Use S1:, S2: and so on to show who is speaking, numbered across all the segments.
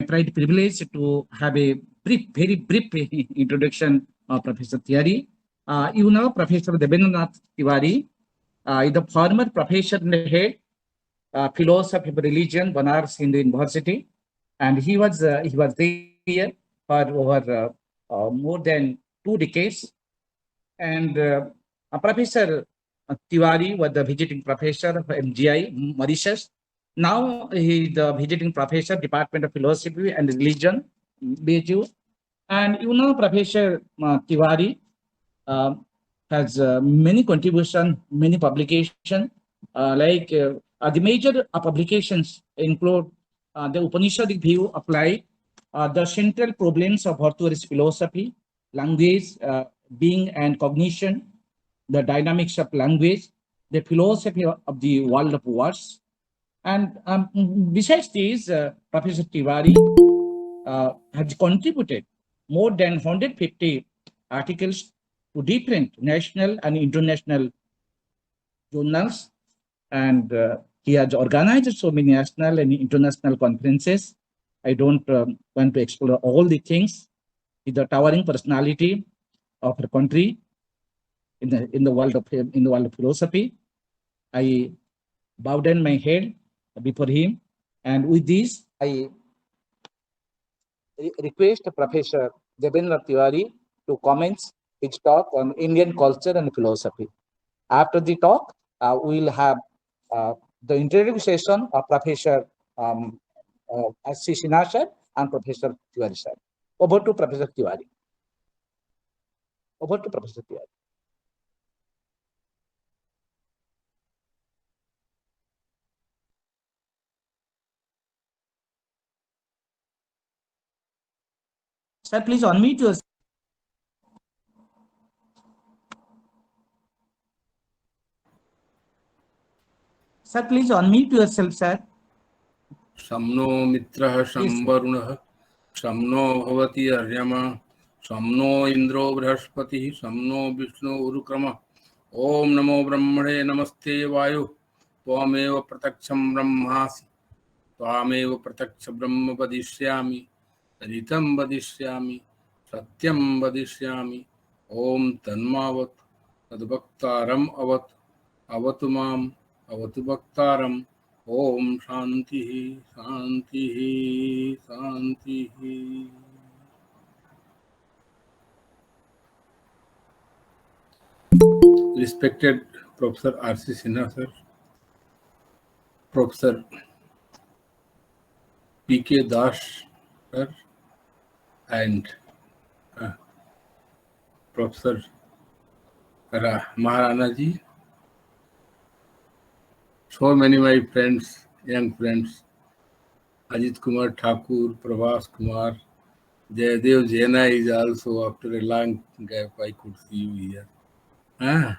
S1: pride privilege to have a brief, very brief introduction of Professor Tiwari. Professor Debendranath Tiwari is the former professor and head philosophy of religion, Banaras Hindu University, and he was there for over more than 2 decades. And Professor Tiwari was the visiting professor of MGI Mauritius. Now he is the visiting professor, Department of Philosophy and Religion, BHU. And Professor Tiwari uh, has many contribution, many publication, the major publications include the Upanishadic view applied, the central problems of Arthur's philosophy, language, being and cognition, the dynamics of language, the philosophy of the world of words. And besides this, Professor Tiwari has contributed more than 150 articles to different national and international journals, and he has organized so many national and international conferences. I don't want to explore all the things. He's a towering personality of our country in the world of philosophy. I bow down my head before him, and with this, I request Professor Debendranath Tiwari to comment his talk on Indian culture and philosophy. After the talk, we will have the introduction session of Professor S.C. Sinha sir and Professor Tiwari sir. Over to Professor Tiwari. Over to Professor Tiwari. Sir, please unmute yourself. Sir, please unmute yourself, sir.
S2: शम्नो मित्रः शं वरुणः शं no भवति अर्यमा शं no इन्द्रो बृहस्पतिः शं no Vishnu उरुक्रमः ओम नमो ब्रह्मणे नमस्ते वायु त्वमेव प्रत्यक्षं ब्रह्मासि त्वामेव प्रत्यक्ष ब्रह्म वदिष्यामि ऋतं वदिष्यामि सत्यं वदिष्यामि ओम तन्मावत् तद्भक्तारम् अवत् अवतु माम् अवतु भक्तारम् ओम शांति शांति शांति. Respected Professor R.C. Sinha sir, Professor P.K. Das sir, and Professor Maharana ji, so many my friends, young friends, Ajit Kumar Thakur, Prabhas Kumar, Jayadev Jaina is also, after a long gap I could see you here.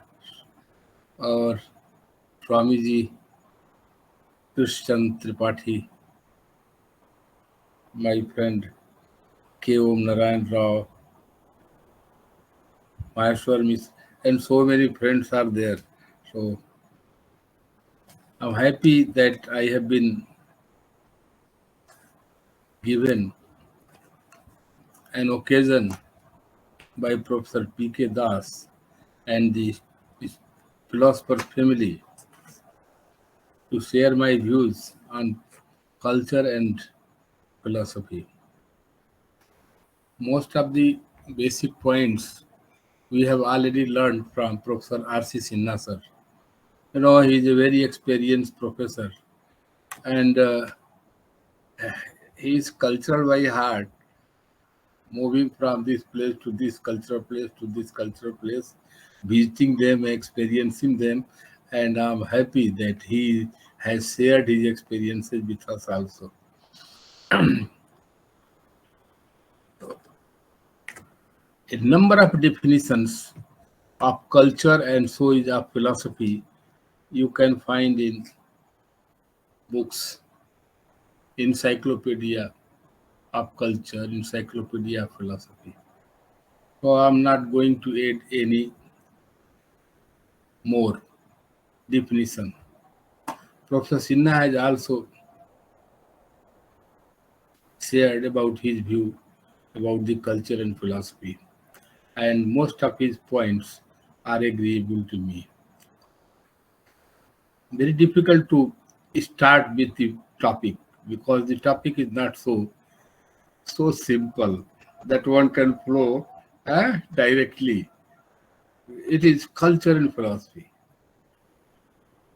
S2: Or Swamiji Krishnan Tripathi, my friend K. Om Narayan Rao, Maheshwar Miss, and so many friends are there. So I'm happy that I have been given an occasion by Professor P.K. Das and the philosopher family to share my views on culture and philosophy. Most of the basic points we have already learned from Professor R.C. Sinha sir. You know, he is a very experienced professor, and he is cultural by heart, moving from this place to this cultural place to this cultural place, visiting them, experiencing them, and I'm happy that he has shared his experiences with us also. A number of definitions of culture and so is of philosophy you can find in books, encyclopedia of culture, encyclopedia of philosophy. So I'm not going to add any more definition. Professor Sinha has also shared about his view about the culture and philosophy, and most of his points are agreeable to me. Very difficult to start with the topic because the topic is not so simple that one can flow directly. It is culture and philosophy.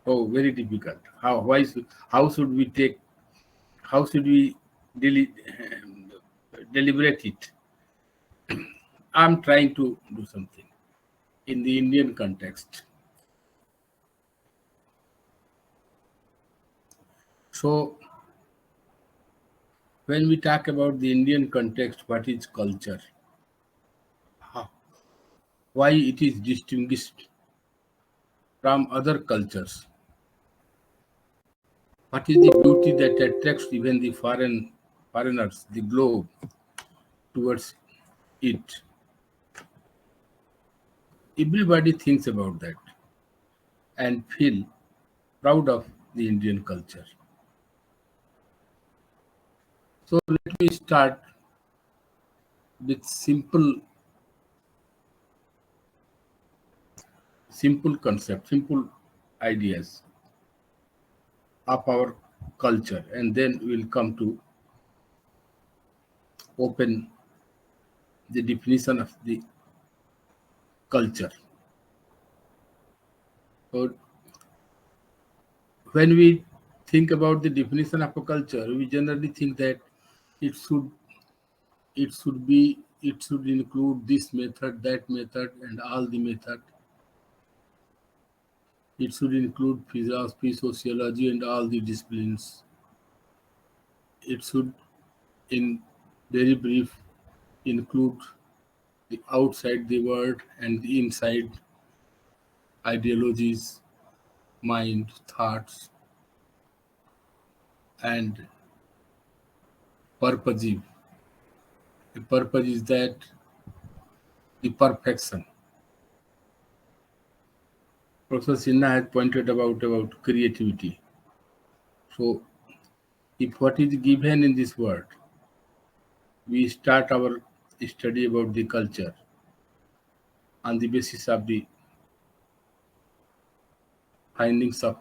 S2: Oh, very difficult. How should we take? How should we deli- deliberate it? I'm trying to do something in the Indian context. So, when we talk about the Indian context, what is culture? How- Why it is distinguished from other cultures? What is the beauty that attracts even the foreigners, the globe, towards it? Everybody thinks about that and feel proud of the Indian culture. So let me start with simple concepts, simple ideas of our culture, and then we'll come to open the definition of the culture. So when we think about the definition of a culture, we generally think that it should it should include this method, that method, and all the method. It should include philosophy, sociology, and all the disciplines. It should, in very brief, include the outside the world and the inside ideologies, mind, thoughts, and purposive. The purpose is that the perfection. Professor Sinha has pointed about creativity. So, if what is given in this world, we start our study about the culture on the basis of the findings of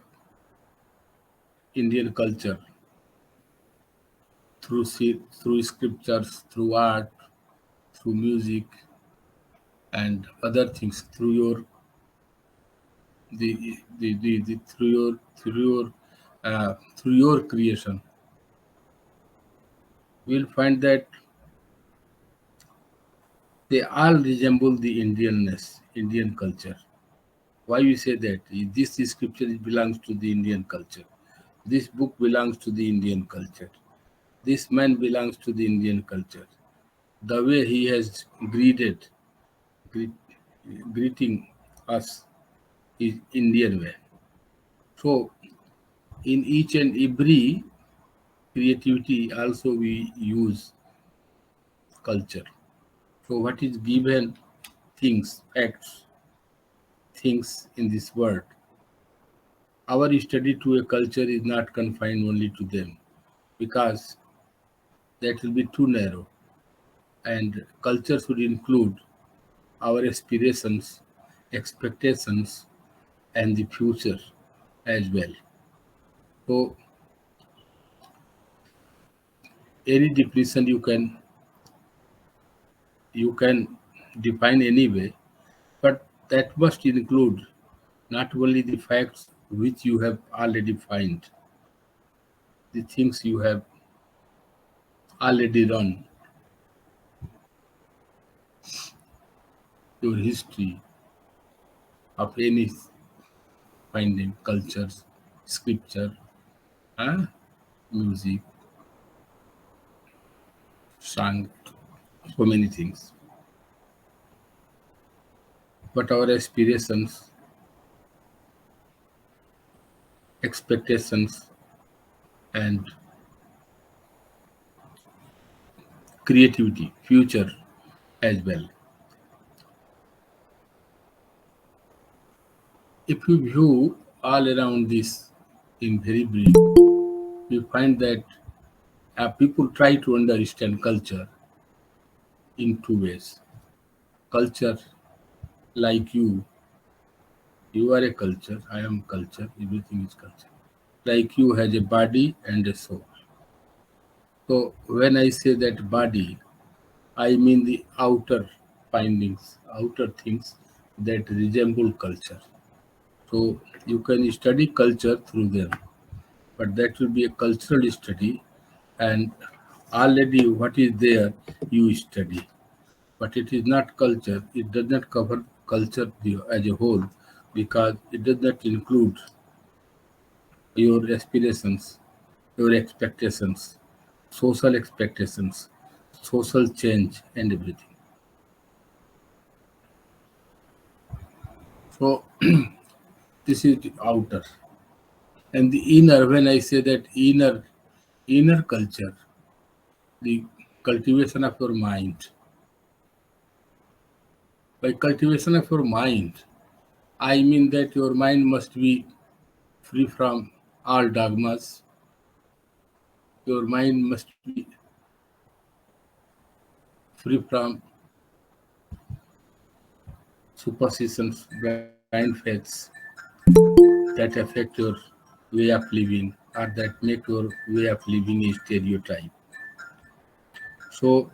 S2: Indian culture through scriptures, through art, through music, and other things through your the through your creation. We'll find that they all resemble the Indian culture. Why we say that? This scripture belongs to the Indian culture. This book belongs to the Indian culture. This man belongs to the Indian culture. The way he has greet, greeting us is Indian way. So in each and every creativity also we use culture. So what is given things, acts, things in this world. Our study to a culture is not confined only to them because that will be too narrow. And culture should include our aspirations, expectations, and the future as well. So any definition you can define anyway, but that must include not only the facts which you have already find, the things you have already done, your history of any finding, cultures, scripture, uh, music, song, so many things. But our aspirations, expectations, and creativity, future as well. If you view all around this in very brief, we find that People try to understand culture in two ways. Culture, like you are a culture, I am culture, everything is culture. Like you has a body and a soul. So when I say that body, I mean the outer findings, outer things that resemble culture. So you can study culture through them, but that will be a cultural study, and already what is there you study. But it is not culture. It does not cover culture as a whole because it does not include your aspirations, your expectations, social expectations, social change, and everything. So this is the outer. And the inner, when I say that inner culture, the cultivation of your mind. By cultivation of your mind, I mean that your mind must be free from all dogmas. Your mind must be free from superstitions, blind faiths that affect your way of living or that make your way of living a stereotype. So,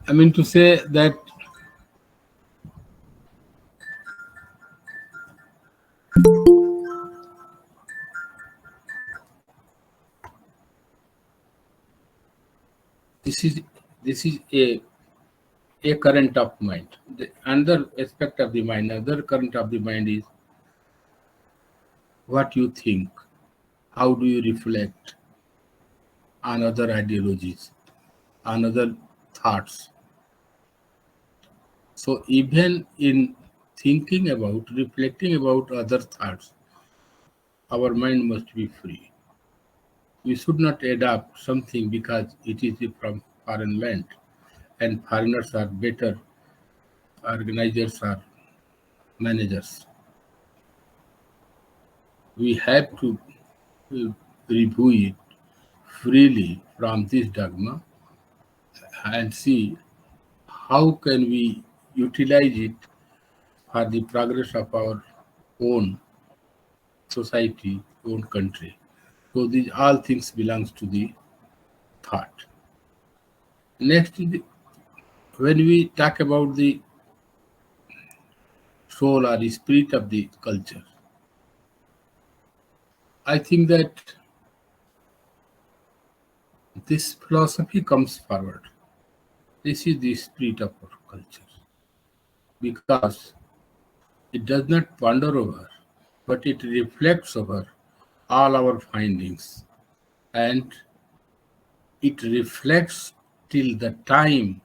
S2: I mean to say that this is this is a current of mind. The another aspect of the mind, another current of the mind is what you think, how do you reflect on other ideologies, on other thoughts. So even in thinking about, reflecting about other thoughts, our mind must be free. We should not adopt something because it is from foreign land and foreigners are better organizers or managers. We have to review it freely from this dogma and see how can we utilize it for the progress of our own society, own country. So these all things belongs to the thought. Next, when we talk about the soul or the spirit of the culture, I think that this philosophy comes forward. This is the spirit of our culture because it does not ponder over, but it reflects over all our findings and it reflects till the time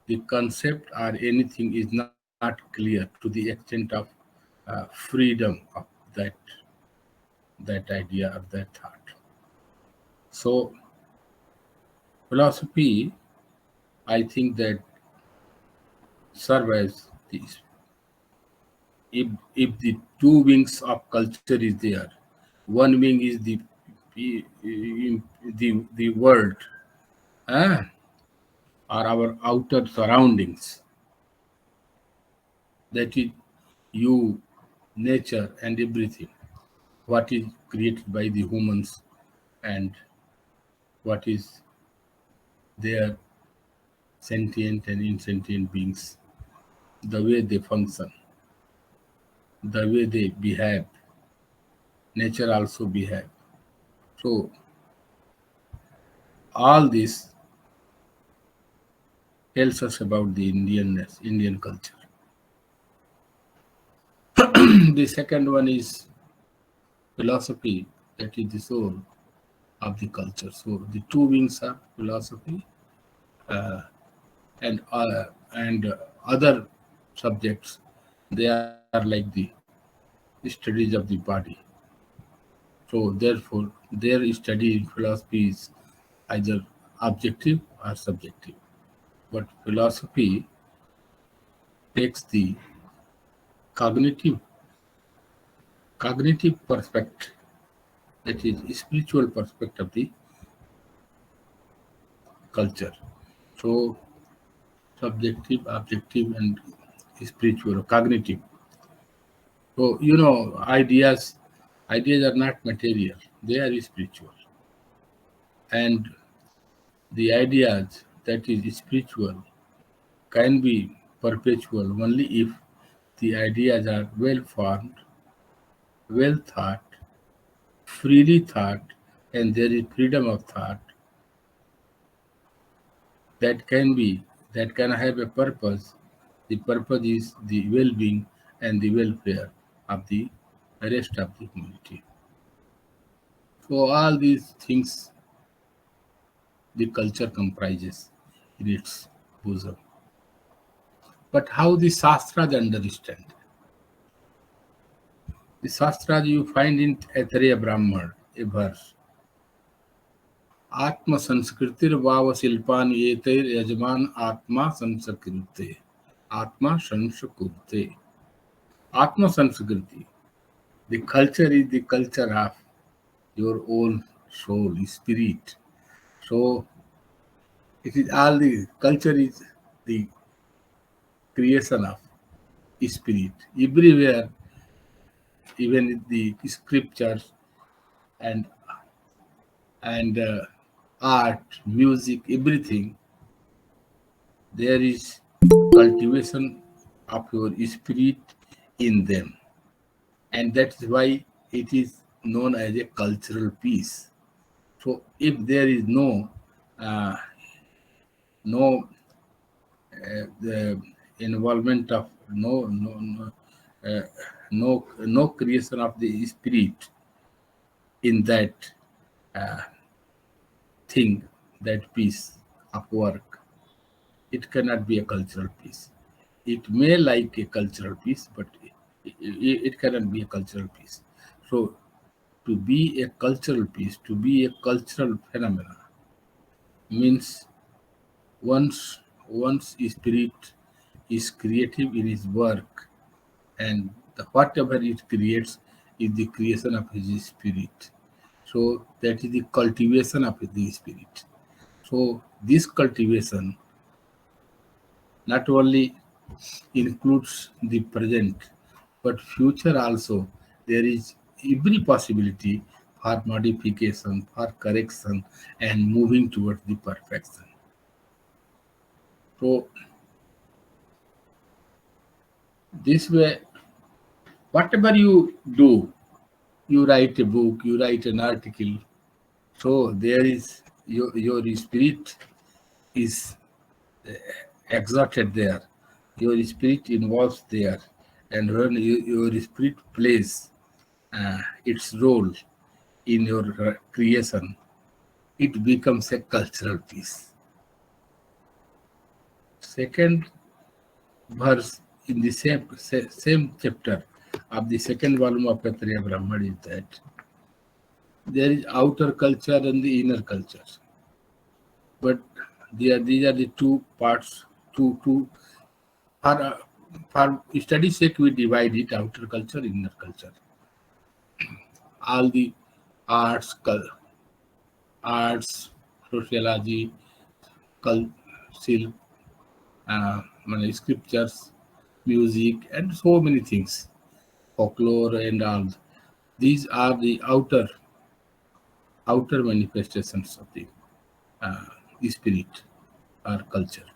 S2: the concept or anything is not clear to the extent of freedom of that idea or that thought. So philosophy, I think that serve as this. If the two wings of culture is there, one wing is the world, uh, or our outer surroundings. That is you, nature, and everything. What is created by the humans and what is their sentient and insentient beings, the way they function, the way they behave, nature also behave. So all this tells us about the Indian culture. The second one is philosophy, that is the soul of the culture. So the two wings are philosophy and other subjects. They are like the studies of the body. So therefore, their study in philosophy is either objective or subjective. But philosophy takes the cognitive cognitive perspective that is spiritual perspective of the culture. So subjective, objective, and spiritual, or cognitive. So ideas are not material; they are spiritual, and the ideas that is spiritual can be perpetual only if the ideas are well formed, well thought, freely thought, and there is freedom of thought that can be that can have a purpose. The purpose is the well-being and the welfare of the rest of the humanity. So all these things the culture comprises in its bosom. But how the Shastras understand? The Shastras you find in Aitareya Brahman, a verse. Atma Sanskritir Vava Silpan Yeter Yajman Atma Sanskrite. Atma Sanskrite. Atma Sanskriti. The culture is the culture of your own soul, spirit. So it is all the culture is the creation of spirit. Everywhere, even in the scriptures and and art, music, everything, there is cultivation of your spirit in them, and that's why it is known as a cultural piece. So if there is uh, no the involvement of uh, no creation of the spirit in that uh, thing, that piece of work, it cannot be a cultural piece. It may like a cultural piece, but it cannot be a cultural piece. So to be a cultural piece, to be a cultural phenomena, means one's spirit is creative in his work, and whatever it creates is the creation of his spirit. So that is the cultivation of the spirit. So this cultivation not only includes the present but future also. There is every possibility for modification, for correction, and moving towards the perfection. So this way, whatever you do, you write a book, you write an article, so there is your spirit is exerted there, your spirit involves there, and when your spirit plays its role in your creation, it becomes a cultural piece. Second verse in the same chapter of the second volume of Patriya Brahman is that there is outer culture and the inner culture. But these are the two parts, two for, uh, for study sake we divide it outer culture, inner culture. All the arts, arts, sociology, cul- silk, scriptures, music, and so many things, folklore and all. These are the outer manifestations of the uh, spirit or culture.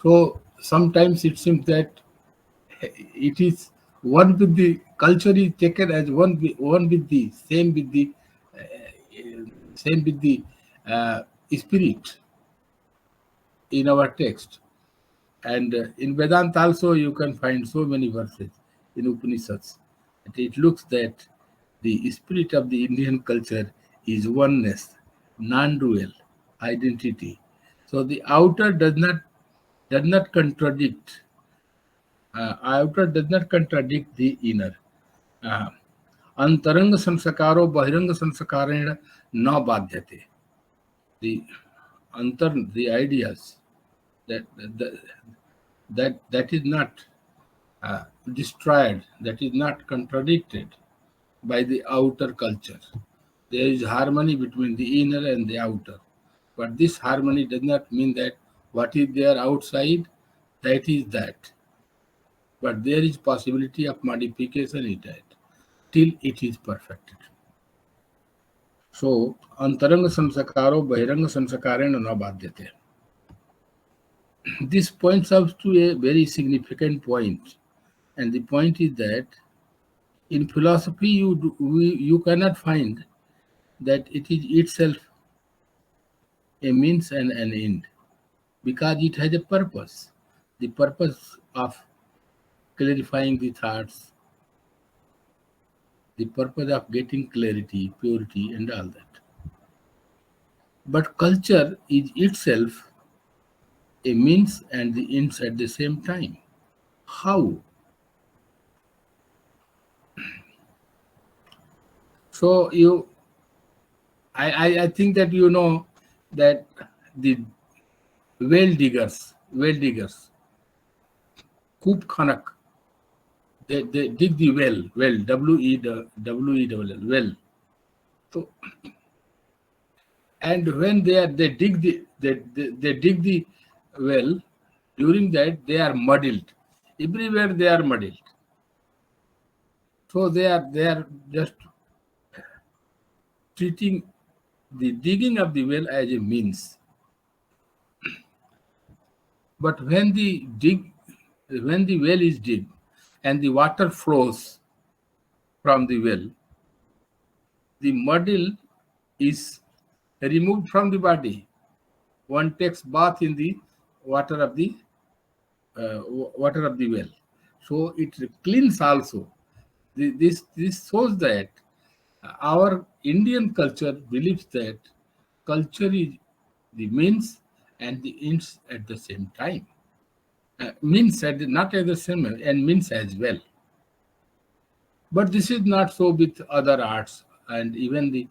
S2: So sometimes it seems that it is one with the culture is taken as one with the same with the uh, spirit in our text. And in Vedanta also you can find so many verses in Upanishads. It looks that the spirit of the Indian culture is oneness, non-dual, identity. So the outer does not contradict. Outer does not contradict the inner. Uh, Antaranga samskaro bahiranga samskareణ na badhyate. The the ideas that that is not destroyed, that is not contradicted by the outer culture. There is harmony between the inner and the outer. But this harmony does not mean that what is there outside, that is that. But there is possibility of modification in that till it is perfected. So, antaranga samskaro bahiranga samskarena na badyate. This points out to a very significant point. And the point is that in philosophy, you cannot find that it is itself a means and an end because it has a purpose. The purpose of clarifying the thoughts, the purpose of getting clarity, purity, and all that. But culture is itself a means and the ends at the same time. How? So I think that you know that the well diggers, Coop Khanak, they dig the well, well. So, and when they dig they dig the well, during that they are muddled. Everywhere they are muddled. So they are just treating the digging of the well as a means. But when the well is digged and the water flows from the well, the muddle is removed from the body. One takes bath in the water of the well, so it cleans also. This shows that our Indian culture believes that culture is the means and the ends at the same time. Not at the same and means as well. But this is not so with other arts and even the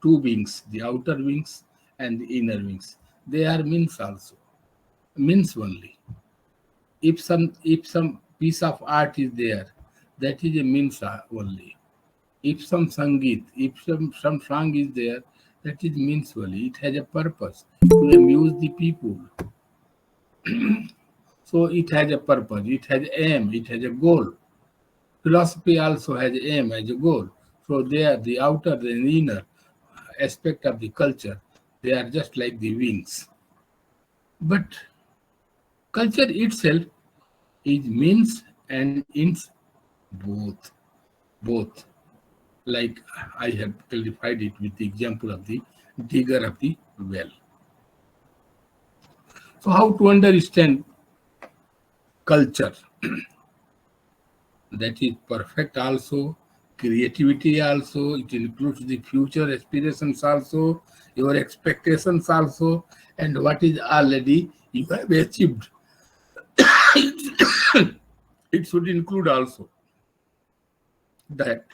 S2: two wings, the outer wings and the inner wings. They are means also, means only. If some piece of art is there, that is a means only. If some sangeet, if some song is there, that is means only. It has a purpose to amuse the people. So it has a purpose, it has aim, it has a goal. Philosophy also has aim as a goal. So they are the outer and inner aspect of the culture. They are just like the wings. But culture itself is means and ends both. Both. Like I have clarified it with the example of the digger of the well. So how to understand culture? That is perfect also, creativity also, it includes the future aspirations also, your expectations also, and what is already you have achieved. It should include also that.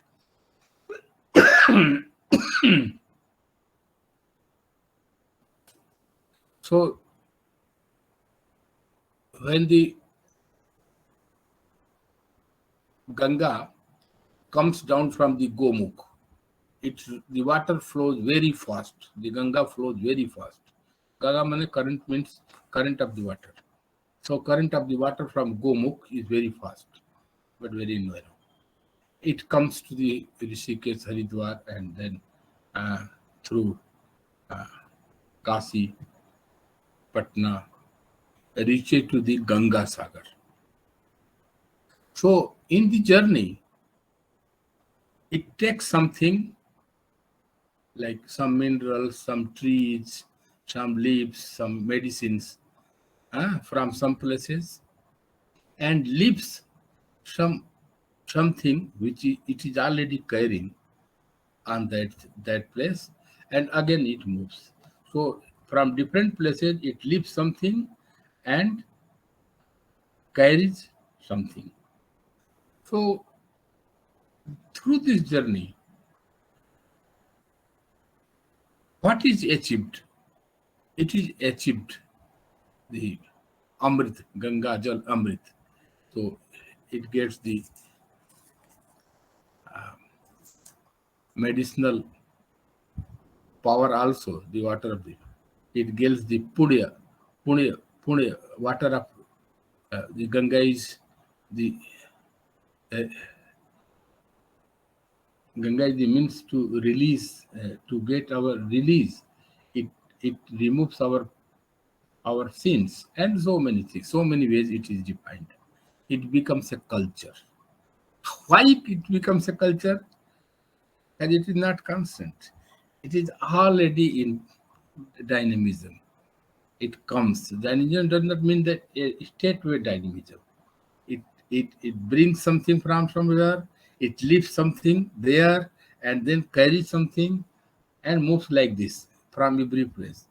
S2: So when the Ganga comes down from the Gomukh, the water flows very fast. The Ganga flows very fast. Ganga means current, means current of the water. So current of the water from Gomukh is very fast, but very narrow. It comes to the Rishikesh, Haridwar, and then through Kasi, Patna, reaches to the Ganga Sagar. So in the journey, it takes something like some minerals, some trees, some leaves, some medicines from some places, and leaves something which it is already carrying on that place, and again it moves. So from different places it leaves something and carries something. So through this journey, what is achieved? It is achieved the Amrit, Ganga Jal Amrit. So it gets the medicinal power also, the water of the, it gives the punya, water of the Ganga is the uh, Ganga is the means to release, to get our release. It it removes our sins and so many things, so many ways it is defined. It becomes a culture. Why it becomes a culture? And it is not constant. It is already in dynamism. It comes. Dynamism does not mean that a statewide dynamism. It brings something from somewhere, it leaves something there, and then carries something and moves like this from every place.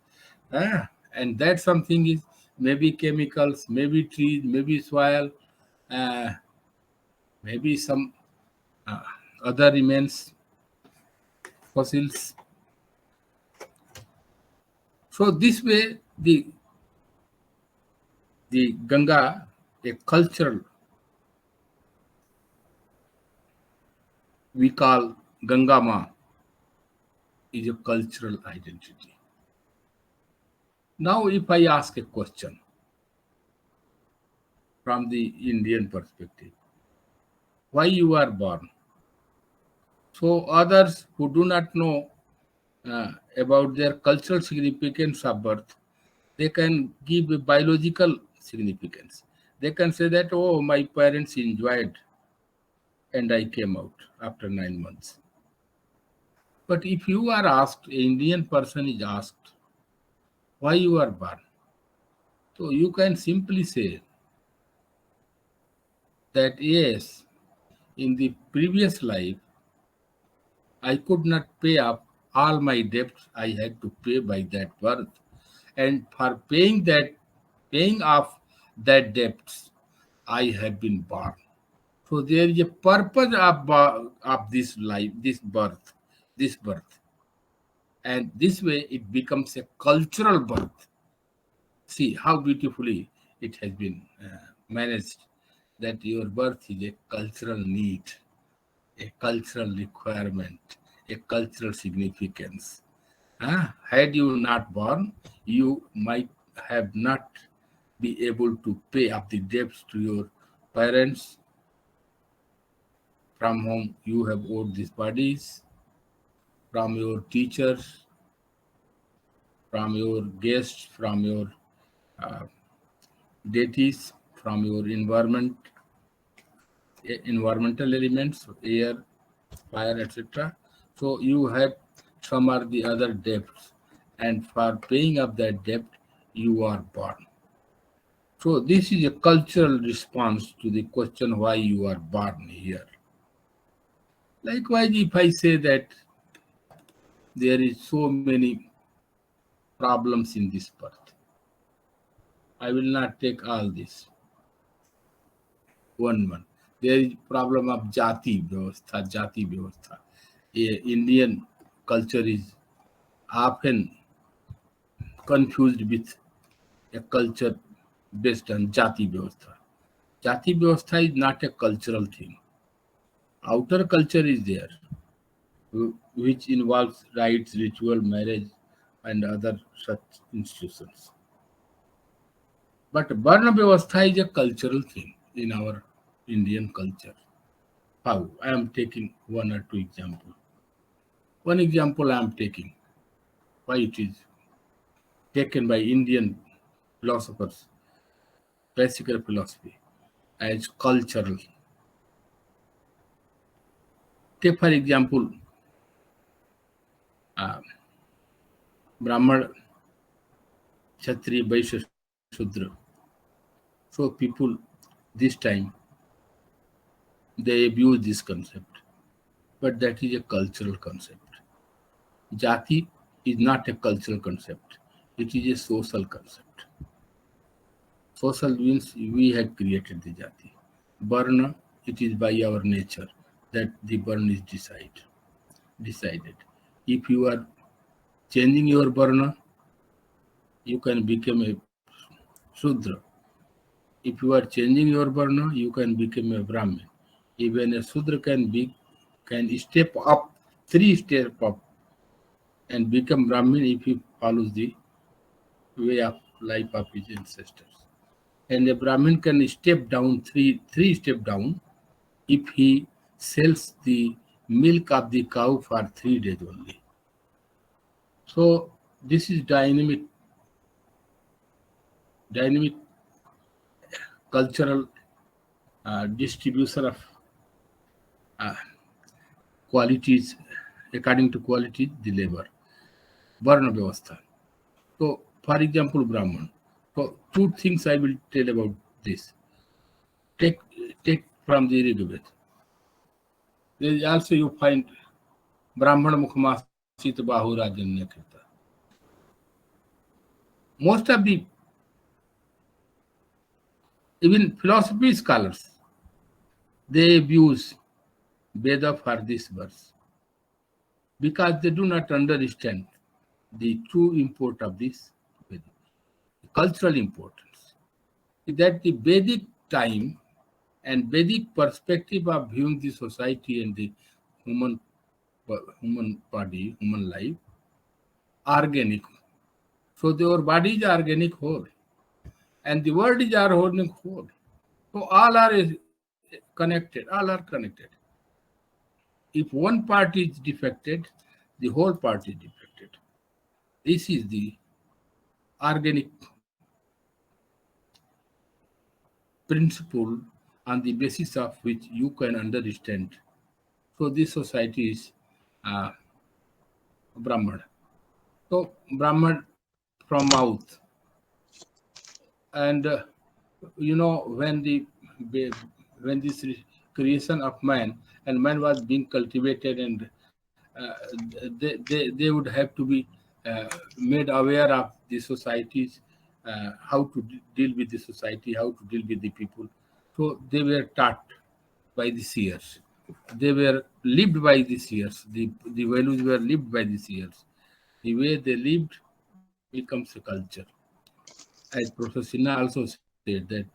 S2: And that something is maybe chemicals, maybe trees, maybe soil, uh, maybe some uh, other remains, fossils. So this way, the Ganga, a cultural, we call Ganga Ma, is a cultural identity. Now, if I ask a question from the Indian perspective, why you are born? So others who do not know about their cultural significance of birth, they can give a biological significance. They can say that, oh, my parents enjoyed and I came out after 9 months. But if you are asked, an Indian person is asked, why you are born? So you can simply say that yes, in the previous life, I could not pay up all my debts I had to pay by that birth. And for paying off that debts, I have been born. So there is a purpose of this life, this birth. And this way it becomes a cultural birth. See how beautifully it has been managed, that your birth is a cultural need, a cultural requirement, a cultural significance. Had you not born, you might have not be able to pay up the debts to your parents from whom you have owed these bodies, from your teachers, from your guests, from your uh, deities, from your environmental elements, air, fire, etc. So you have some are the other debts, and for paying up that debt, you are born. So this is a cultural response to the question why you are born here. Likewise, if I say that there is so many problems in this birth, I will not take all this one. There is problem of jati vyavastha. Indian culture is often confused with a culture based on jati vyavastha. Jati vyavastha is not a cultural thing. Outer culture is there, which involves rites, ritual, marriage, and other such institutions. But Varna Vyavastha is a cultural thing in our Indian culture. How? I am taking one or two examples. One example I am taking, why it is taken by Indian philosophers, classical philosophy, as cultural. Take for example, uh, Brahman, Kshatriya, Vaishya, Shudra. So people this time they abuse this concept, but that is a cultural concept. Jati is not a cultural concept; it is a social concept. Social means we had created the jati. Varna, it is by our nature that the varna is decided. If you are changing your varna, you can become a Shudra. If you are changing your varna, you can become a Brahmin. Even a Shudra can step up three step up and become Brahmin if he follows the way of life of his ancestors. And a Brahmin can step down three step down if he sells the milk of the cow for 3 days only. So this is dynamic cultural distribution of qualities according to quality the labor. Varna Vyavastha. So, for example, Brahman. So, two things I will tell about this. Take from the Rigveda. There is also you find Brahmana Mukhamasita Bahu Rajanya Kirta. Most of the even philosophy scholars they abuse Veda for this verse because they do not understand the true import of this Veda, cultural importance. That the Vedic time and Vedic perspective of viewing the society and the human body, human life, organic. So their body is organic whole, and the world is organic whole. So all are connected. All are connected. If one part is defected, the whole part is defected. This is the organic principle on the basis of which you can understand. So this society is Brahman. So Brahman from mouth, and when this creation of man and man was being cultivated, and they would have to be made aware of the societies, how to deal with the society, how to deal with the people. So they were taught by the seers. They were lived by the seers. The values were lived by the seers. The way they lived becomes a culture. As Professor Sinha also said that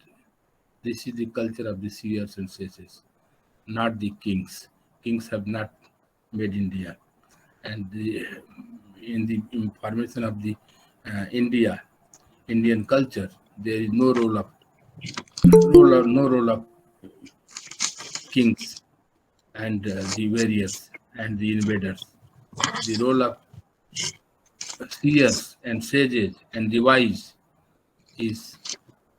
S2: this is the culture of the seers and sages, not the kings. Kings have not made India. And in the formation of the Indian culture, there is no role of kings and the warriors and the invaders. The role of seers and sages and the wise is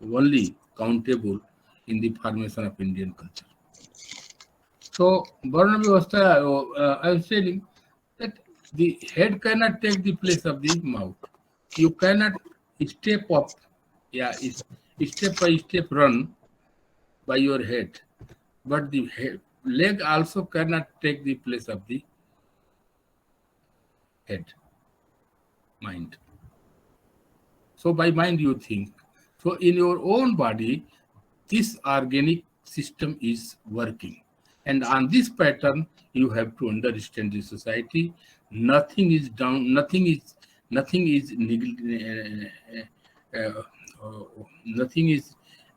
S2: only countable in the formation of Indian culture. So, Varna Vyavastha, I was telling that the head cannot take the place of the mouth. You cannot step up, step by step run by your head, but the leg also cannot take the place of the head, mind. So by mind you think. So in your own body, this organic system is working. And on this pattern, you have to understand the society. Nothing is down, nothing is nothing is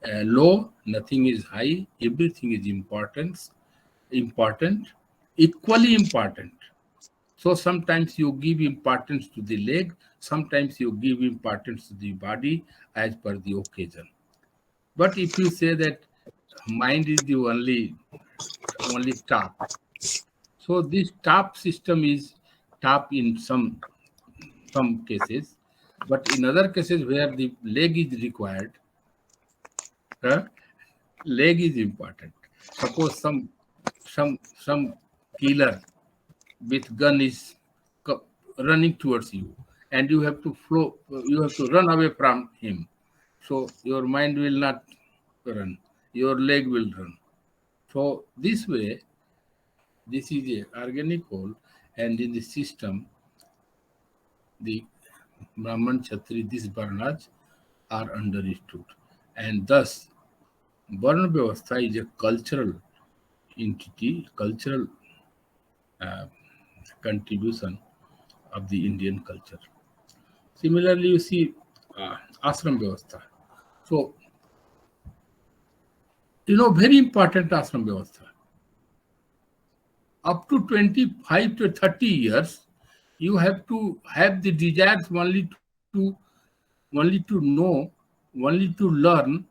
S2: low, nothing is high, everything is important, equally important. So sometimes you give importance to the leg, sometimes you give importance to the body as per the occasion. But if you say that mind is the only top, so this top system is top in some cases, but in other cases where the leg is required, leg is important. Suppose some killer with gun is running towards you, and you have to run away from him. So your mind will not run, your leg will run. So this way, this is a organic whole, and in the system, the Brahman, Kshatri, these Varnas are understood, and thus Varna Vyavastha is a cultural entity, cultural contribution of the Indian culture. Similarly, you see ashram vyavastha. So, very important ashram vyavastha. up to 25 to 30 years, you have to have the desires only to know, only to learn.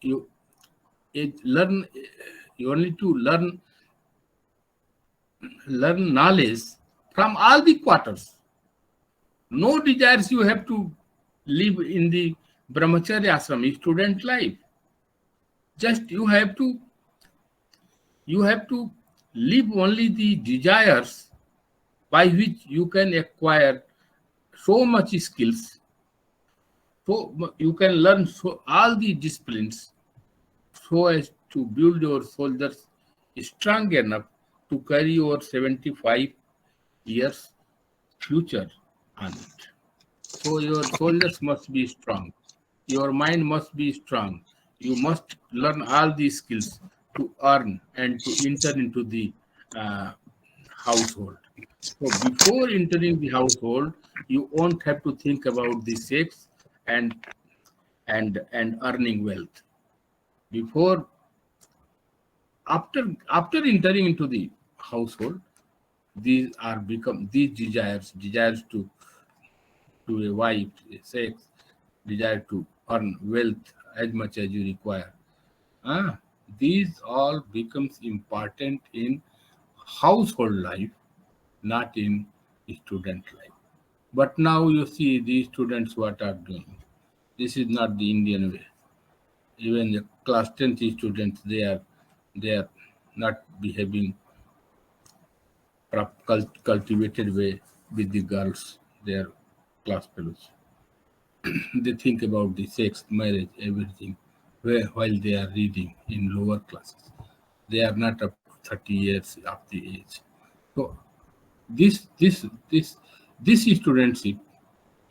S2: You learn. You only to learn knowledge from all the quarters. No desires you have to live in the brahmacharya ashram, student life. Just you have to live only the desires by which you can acquire so much skills, so you can learn all the disciplines, so as to build your soldiers strong enough to carry your 75 years future on it. So your soldiers must be strong. Your mind must be strong. You must learn all these skills to earn and to enter into the uh, household. So before entering the household, you won't have to think about the sex and and earning wealth. Before after entering into the household, these desires to a wife, sex, desire to earn wealth as much as you require. Ah, these all becomes important in household life, not in student life. But now you see these students what are doing. This is not the Indian way. Even the class 10th students, they are not behaving cultivated way with the girls, their class fellows. They think about the sex, marriage, everything, while they are reading in lower classes. They are not up to 30 years of the age. So this this this this studentship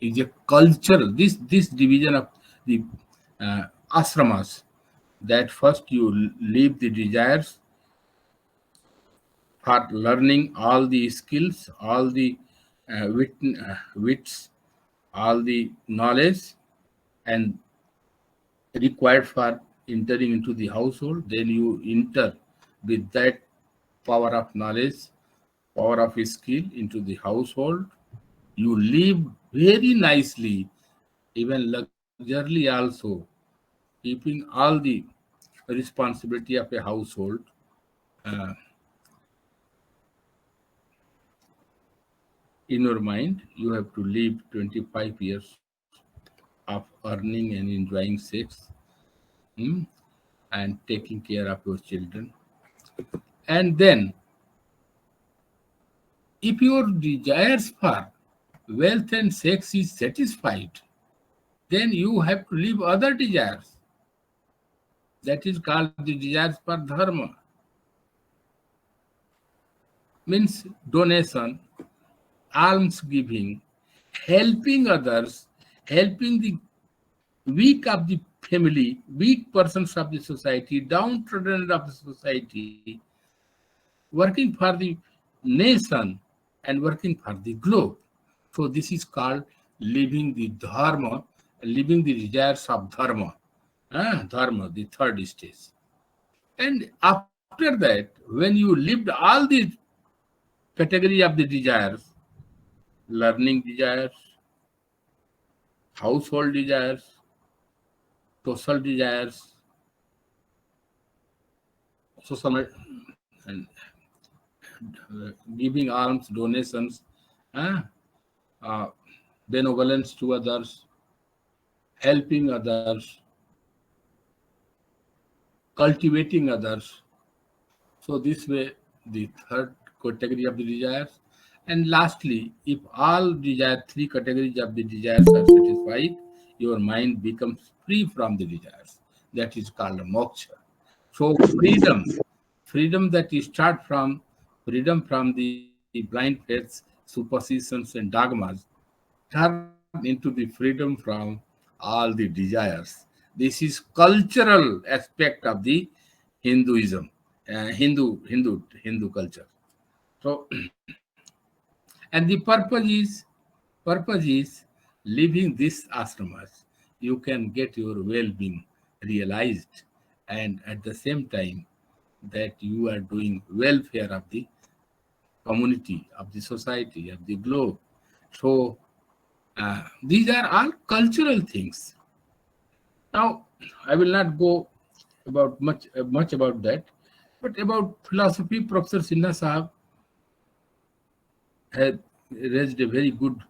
S2: is a cultural. This division of the ashramas, that first you leave the desires for learning all the skills, all the wits, all the knowledge, and required for entering into the household. Then you enter with that power of knowledge, power of skill into the household. You live very nicely, even luxuriously also, keeping all the responsibility of a household. uh, in your mind, you have to live 25 years of earning and enjoying sex, hmm, and taking care of your children. And then, if your desires for wealth and sex is satisfied, then you have to leave other desires. That is called the desires for dharma. Means donation, alms giving, helping others, helping the weak of the family, weak persons of the society, downtrodden of the society, working for the nation and working for the globe. So this is called living the dharma, living the desires of dharma. Dharma, the third stage. And after that, when you lived all the category of the desires, learning desires, household desires, social desires, social and giving alms, donations, uh, uh, benevolence to others, helping others, cultivating others. So this way, the third category of the desires. And lastly, if all desire, three categories of the desires are satisfied, your mind becomes free from the desires. That is called moksha. So freedom that you start from, freedom from the blind faiths, superstitions, and dogmas, turn into the freedom from all the desires. This is cultural aspect of the Hinduism, Hindu culture. So, and the purpose is living this ashramas. You can get your well-being realized, and at the same time that you are doing welfare of the community, of the society, of the globe. So these are all cultural things. Now, I will not go about much about that, but about philosophy, Professor Sinha Sahab had raised a very good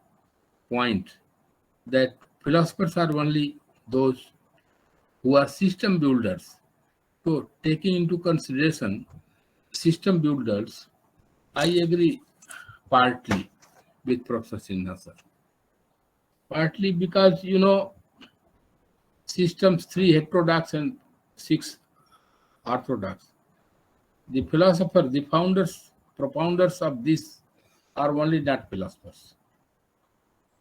S2: point that philosophers are only those who are system builders. So, taking into consideration system builders, I agree partly with Professor Sinha sir. Partly because systems 3 heterodox and 6 orthodox. The philosophers, the founders, propounders of this are only not philosophers.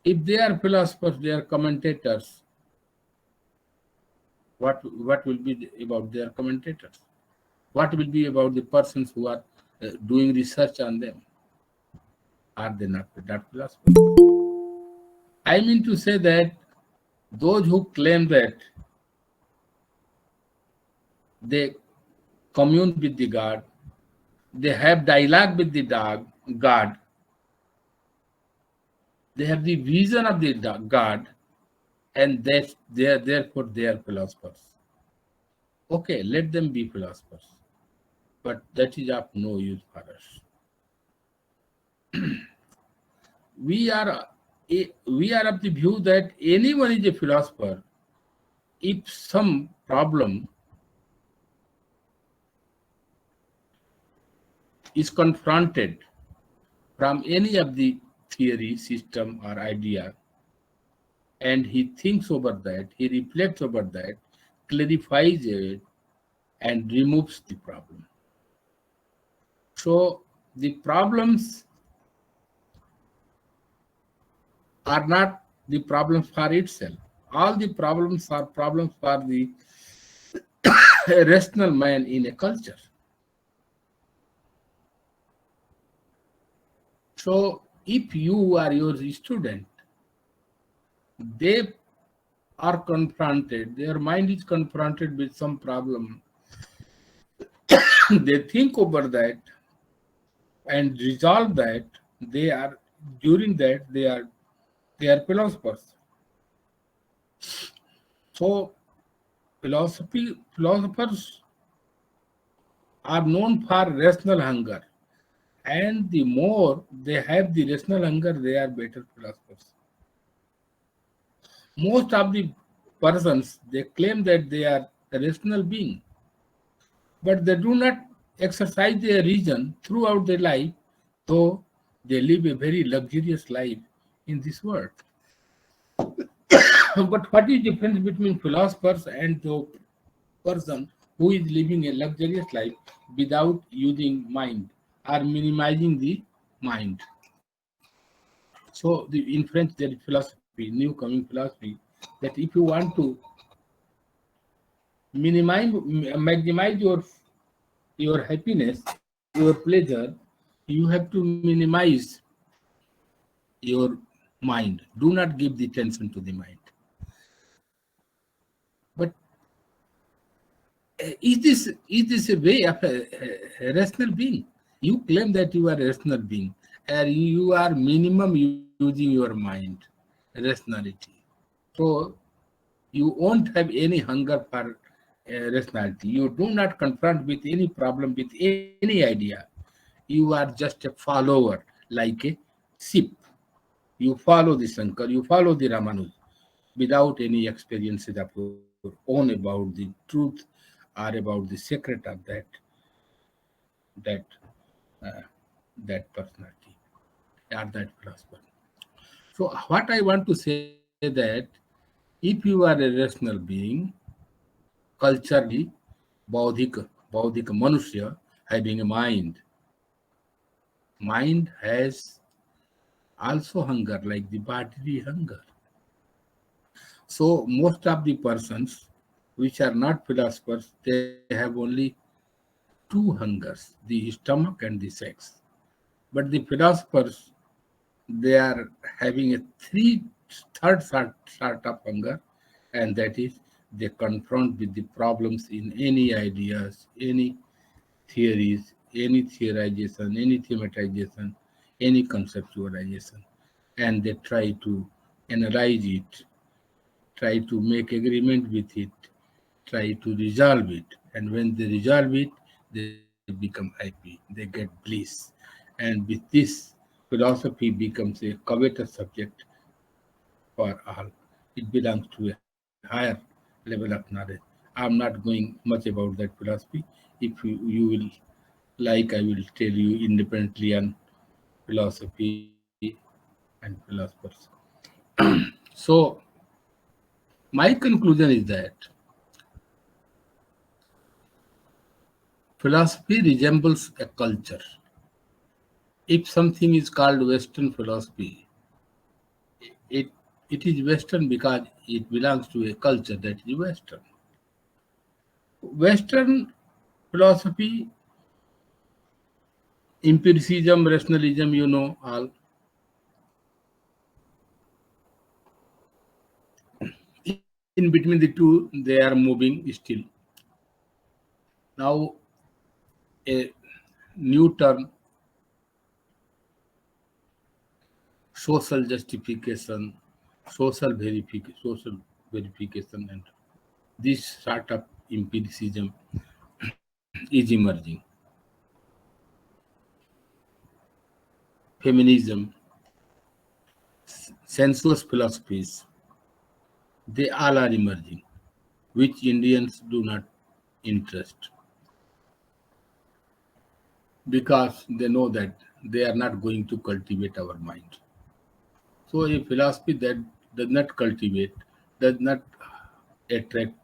S2: If they are philosophers, they are commentators. What will be about their commentators? What will be about the persons who are doing research on them? Are they not philosophers? I mean to say that those who claim that they commune with the God, they have dialogue with the God, they have the vision of the God, and therefore they are philosophers. Okay, let them be philosophers, but that is of no use for us. We are we are of the view that anyone is a philosopher if some problem is confronted from any of the theory, system, or idea, and he thinks over that, he reflects over that, clarifies it, and removes the problem. So the problems are not the problems for itself. All the problems are problems for the rational man in a culture. So if you are your student, they are confronted, their mind is confronted with some problem. They think over that and resolve that. They are during that they are philosophers. So philosophers are known for rational hunger, and the more they have the rational hunger, they are better philosophers. Most of the persons they claim that they are a rational being, but they do not exercise their reason throughout their life, though they live a very luxurious life in this world. But what is the difference between philosophers and the person who is living a luxurious life without using mind or minimizing the mind? So in French there is philosophy, new coming philosophy, that if you want to maximize your happiness, your pleasure, you have to minimize your mind. Do not give the tension to the mind. But is this a way of a rational being? You claim that you are a rational being, and you are minimum using your mind, rationality. So you won't have any hunger for rationality. You do not confront with any problem with any idea. You are just a follower, like a sheep. You follow the Shankar, you follow the Ramanuj without any experiences of your own about the truth or about the secret of that uh, that personality or that philosopher. So what I want to say that if you are a rational being, culturally, बौद्धिक मनुष्य having a mind has also hunger like the bodily hunger. So most of the persons which are not philosophers, they have only two hungers, the stomach and the sex. But the philosophers, they are having a third sort of hunger, and that is they confront with the problems in any ideas, anything theories, any theorization, any thematization, any conceptualization, and they try to analyze it, try to make agreement with it, try to resolve it. And when they resolve it, they become happy, they get bliss. And with this, philosophy becomes a coveted subject for all. It belongs to a higher level of knowledge. I'm not going much about that philosophy. If you will like, I will tell you independently on philosophy and philosophers. So, my conclusion is that philosophy resembles a culture. If something is called Western philosophy, it it is Western because it belongs to a culture that is Western. Western philosophy, empiricism, rationalism, all. In between the two, they are moving still. Now, a new term, social justification, social verification, and this sort of empiricism is emerging. Feminism, sensuous philosophies, they all are emerging, which Indians do not interest because they know that they are not going to cultivate our mind. So a philosophy that does not cultivate, does not attract,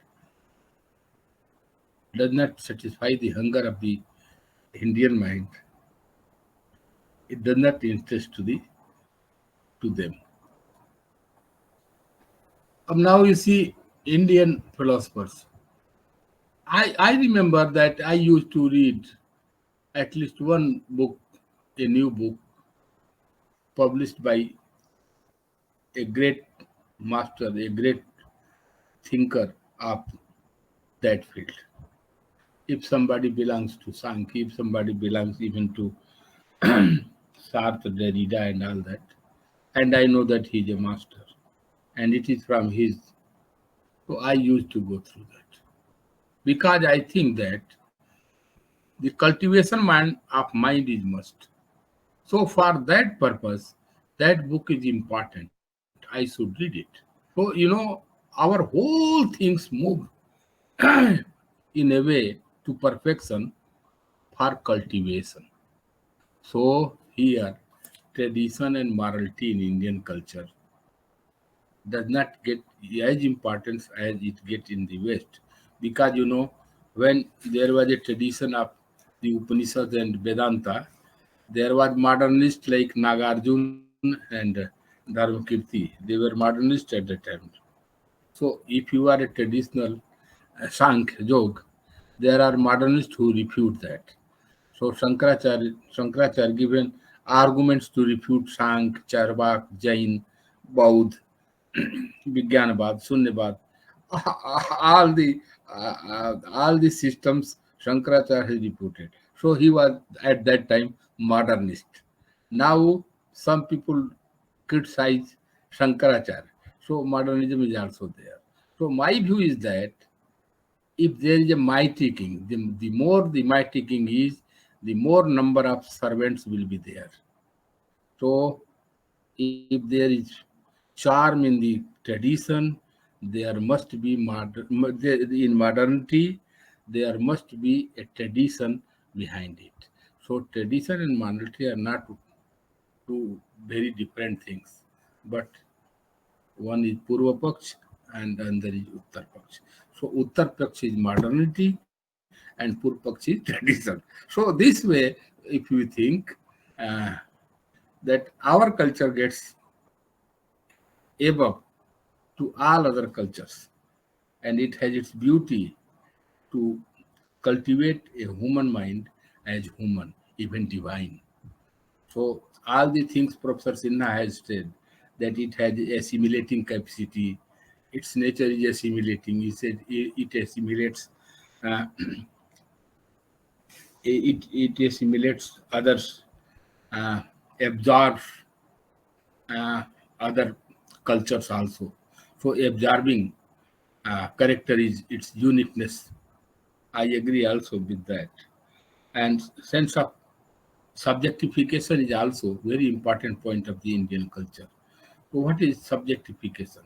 S2: does not satisfy the hunger of the Indian mind, it does not interest to them. Now you see Indian philosophers. I remember that I used to read at least one book, a new book published by a great master, a great thinker of that field. If somebody belongs to Sankhya, if somebody belongs even to Sartre, Derrida, and all that, and I know that he's a master, and it is from his. So I used to go through that because I think that the cultivation of mind is must. So for that purpose, that book is important. I should read it. So our whole things move in a way to perfection for cultivation. So here, tradition and morality in Indian culture does not get as importance as it get in the West. Because when there was a tradition of the Upanishads and Vedanta, there was modernists like Nagarjun and Dharmakirti. They were modernists at that time. So if you are a traditional Sankhya Yog, there are modernists who refute that. So Shankaracharya given arguments to refute Sankhya, Charvak, Jain, Baudh, Vijnanabad, Sunyabad, all the systems Shankaracharya has refuted. So he was at that time modernist. Now some people criticize Shankaracharya. So modernism is also there. So my view is that if there is a mighty king, the more the mighty king is, the more number of servants will be there. So if there is charm in the tradition, there must be in modernity, there must be a tradition behind it. So tradition and modernity are not two very different things, but one is Purva Paksh and another is Uttar Paksh. So Uttar Paksh is modernity and Purva Paksh is tradition. So this way, if you think uh, that our culture gets above to all other cultures, and it has its beauty to cultivate a human mind as human, even divine. So all the things Professor Sinha has said, that it has assimilating capacity, its nature is assimilating. He said it assimilates uh, it assimilates others, absorbs uh, other cultures also. So absorbing character is its uniqueness. I agree also with that. And sense of subjectification is also very important point of the Indian culture. So what is subjectification?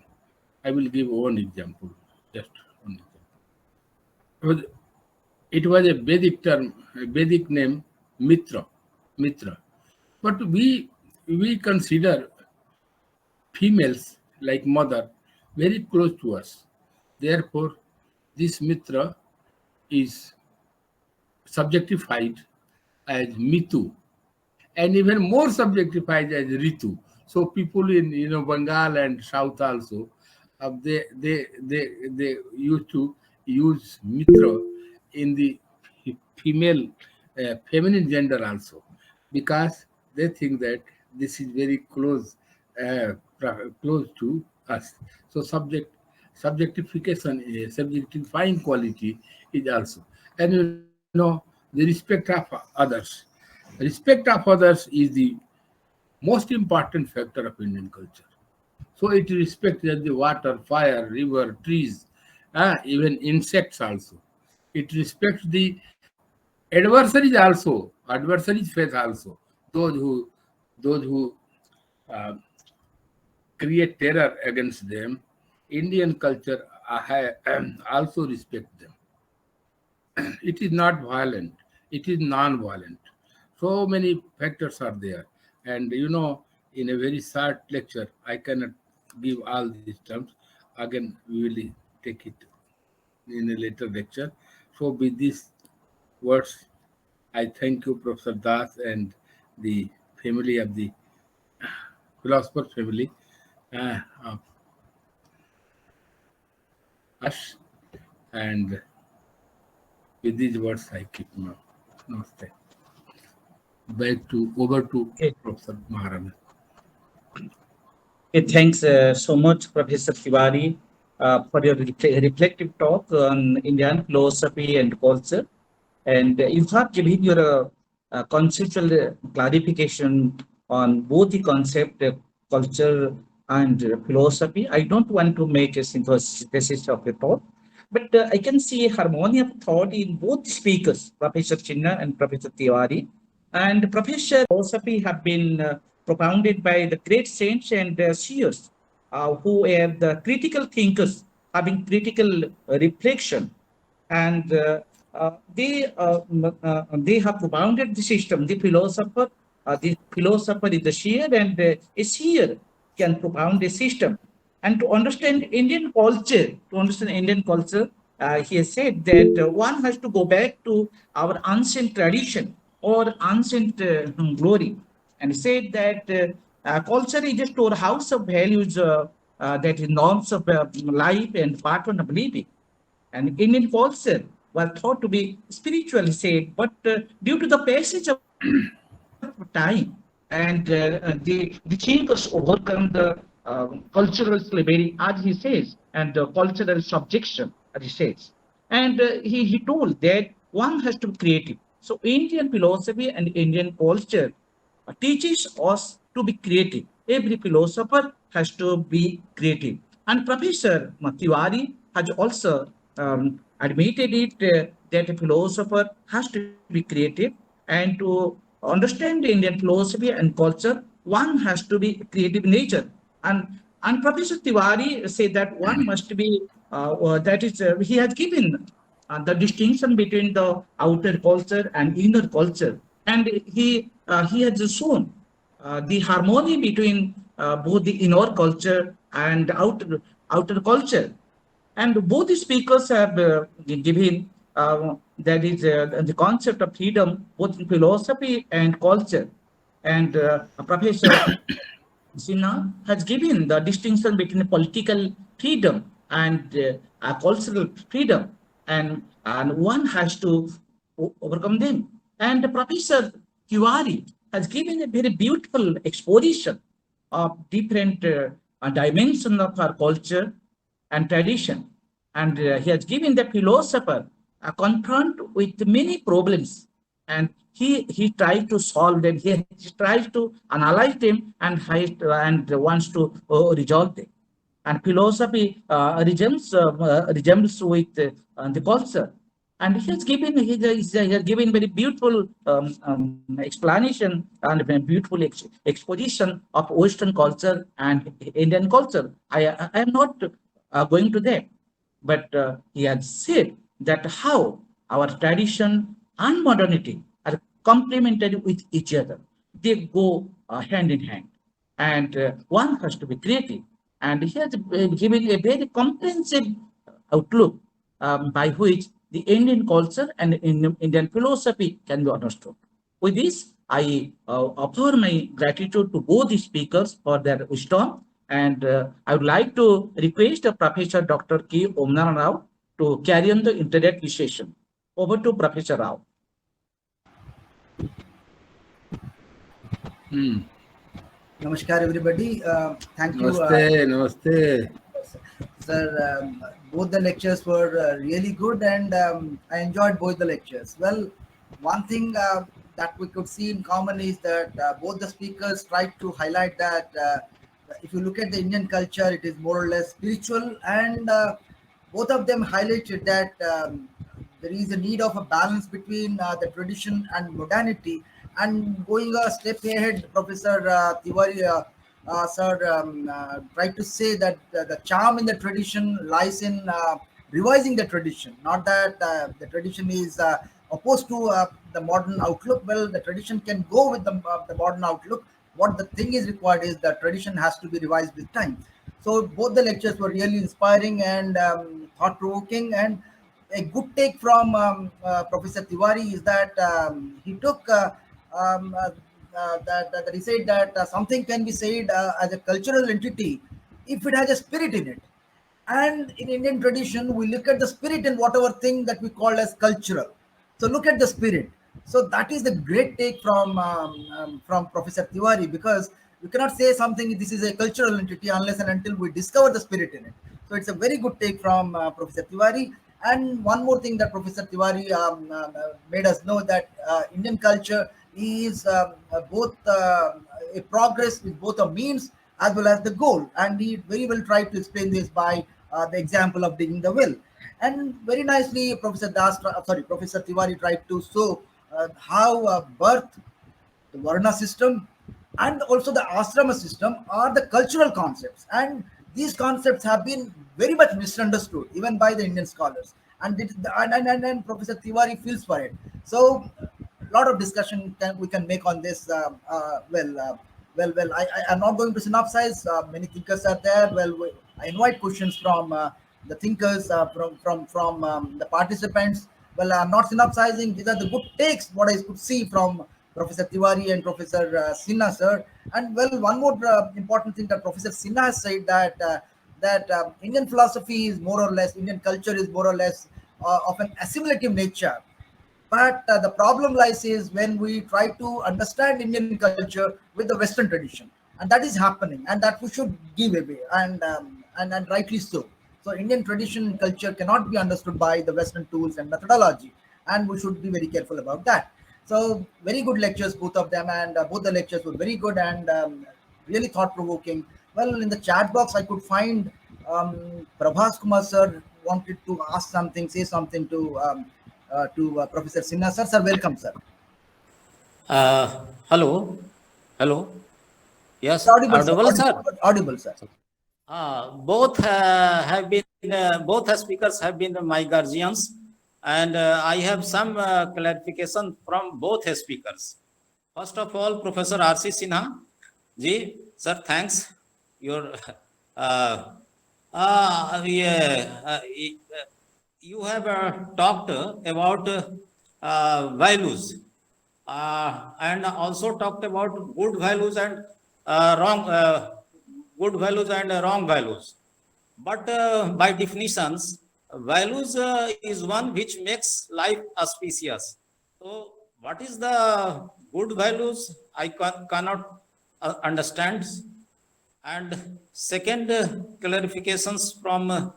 S2: I will give one example, just one example. It was a Vedic term, a Vedic name, Mitra, Mitra. But we consider females like mother very close to us. Therefore, this Mitra is subjectified as Mitu, and even more subjectified as Ritu. So people in Bengal and South also, they used to use Mitra in the female feminine gender also, because they think that this is very close to us. So subjectifying quality is also, and the respect of others. Respect of others is the most important factor of Indian culture. So it respects the water, fire, river, trees, even insects also. It respects the adversaries faith also. Those who those who uh, create terror against them. Indian culture also respect them. It is not violent. It is non-violent. So many factors are there. And in a very short lecture, I cannot give all these terms. Again, we will take it in a later lecture. So with these words, I thank you, Professor Das, and the family of the philosopher family of us. And with these words, I keep my namaste. Over to
S1: Okay.
S2: Professor Maharana.
S1: Okay, thanks so much, Professor Tiwari, for your reflective talk on Indian philosophy and culture. And you have given your conceptual clarification on both the concept, culture, and philosophy. I don't want to make a synthesis of the thought, but I can see harmony of thought in both speakers, Professor Chinna and Professor Tiwari. And Professor philosophy have been propounded by the great saints and seers who were the critical thinkers, having critical reflection, and they have propounded the system. The philosopher is the seer, and a seer can propound a system. And to understand Indian culture, he has said that one has to go back to our ancient tradition or ancient glory, and said that culture is a storehouse of values, that is norms of life and pattern of living. And Indian culture was thought to be spiritually said, but due to the passage of time and the thinkers overcome the cultural slavery, as he says, and the cultural subjection, as he says. And he told that one has to be creative. So Indian philosophy and Indian culture teaches us to be creative. Every philosopher has to be creative. And Professor Tiwari has also admitted it, that a philosopher has to be creative, and to understand Indian philosophy and culture, one has to be creative in nature. And Professor Tiwari said that one must be, that is, he has given the distinction between the outer culture and inner culture. And he has shown the harmony between both the inner culture and outer culture. And both the speakers have given that is the concept of freedom, both in philosophy and culture. And Professor Sinha has given the distinction between political freedom and cultural freedom, and one has to overcome them. And Professor Tiwari has given a very beautiful exposition of different dimensions of our culture and tradition. And he has given the philosopher a confront with many problems, and he tries to solve them. He tries to analyze them and wants to resolve them. And philosophy resembles with the culture. And he has given very beautiful explanation and very beautiful exposition of Western culture and Indian culture. I am not going to that, but he has said that how our tradition and modernity are complementary with each other. They go hand in hand, and one has to be creative. And he has given a very comprehensive outlook by which the Indian culture and Indian philosophy can be understood. With this, I offer my gratitude to both the speakers for their wisdom, and I would like to request Professor Dr. K. Omnaran Rao to carry on the introductory session. Over to Professor Rao.
S3: Namaskar, everybody. Thank you.
S2: Namaste, namaste.
S3: Sir, both the lectures were really good, and I enjoyed both the lectures. Well, one thing that we could see in common is that both the speakers tried to highlight that if you look at the Indian culture, it is more or less spiritual, and both of them highlighted that there is a need of a balance between the tradition and modernity. And going a step ahead, Professor Tiwari sir tried to say that the charm in the tradition lies in revising the tradition, not that the tradition is opposed to the modern outlook. Well, the tradition can go with the modern outlook. What the thing is required is the tradition has to be revised with time. So both the lectures were really inspiring and thought-provoking. And a good take from Professor Tiwari is that he took that he said that something can be said as a cultural entity if it has a spirit in it. And in Indian tradition, we look at the spirit in whatever thing that we call as cultural. So look at the spirit. So that is the great take from Professor Tiwari, because you cannot say something this is a cultural entity unless and until we discover the spirit in it. So it's a very good take from Professor Tiwari. And one more thing that Professor Tiwari made us know that Indian culture is both a progress with both a means as well as the goal. And he very well tried to explain this by the example of digging the well. And very nicely, Professor Tiwari tried to show how birth, the Varna system, and also the asrama system are the cultural concepts. And these concepts have been very much misunderstood, even by the Indian scholars. And Professor Tiwari feels for it. So, a lot of discussion we can make on this. I'm not going to synopsize. Many thinkers are there. I invite questions from the thinkers, from the participants. Well, I'm not synopsizing. These are the good takes, what I could see from Professor Tiwari and Professor Sinha, sir. And well, one more important thing that Professor Sinha has said that Indian philosophy is more or less, Indian culture is more or less of an assimilative nature. But the problem lies is when we try to understand Indian culture with the Western tradition, and that is happening, and that we should give away, and rightly so. So Indian tradition and culture cannot be understood by the Western tools and methodology, and we should be very careful about that. So very good lectures, both of them, and both the lectures were very good and really thought-provoking. Well, in the chat box, I could find Prabhas Kumar sir wanted to ask something, say something to Professor Sinha sir. Sir, welcome, sir.
S4: Hello. Yes,
S3: Audible,
S4: sir.
S3: Audible, sir.
S4: Both speakers have been my guardians, and I have some clarification from both speakers. First of all, Professor R.C. Sinha, ji, sir, thanks. Your you have talked about values, and also talked about good values and wrong values. But by definitions, values is one which makes life auspicious. So, what is the good values? I cannot understand. And second, clarifications from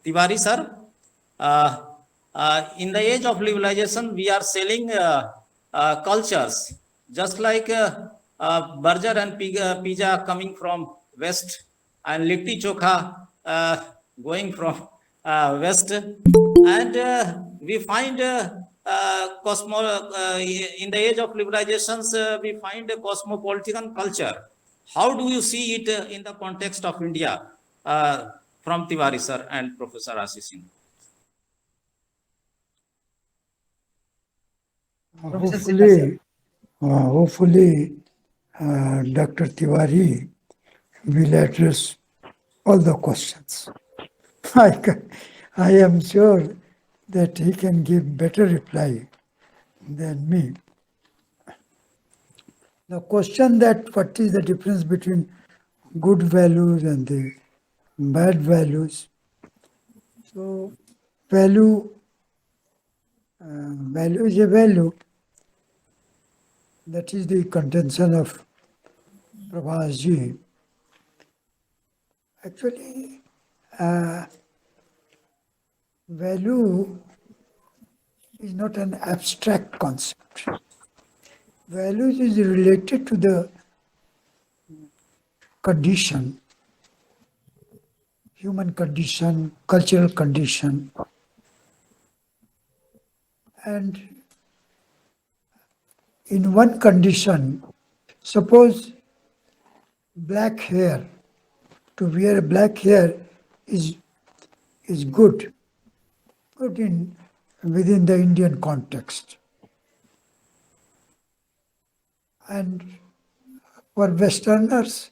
S4: Tiwari sir. in the age of liberalization, we are selling cultures, just like burger and pizza coming from West and litti chokha going from West. And we find in the age of liberalizations, we find a cosmopolitan culture. How do you see it in the context of India, from Tiwari sir and Professor Ashish?
S3: Professor Sinha, sir.
S5: Hopefully, Dr. Tiwari will address all the questions. I am sure that he can give better reply than me. The question that what is the difference between good values and the bad values? So, value is a value. That is the contention of Prabhasji. Actually, value is not an abstract concept. Values is related to the condition, human condition, cultural condition, and in one condition, suppose black hair, to wear black hair is good in within the Indian context. And for Westerners,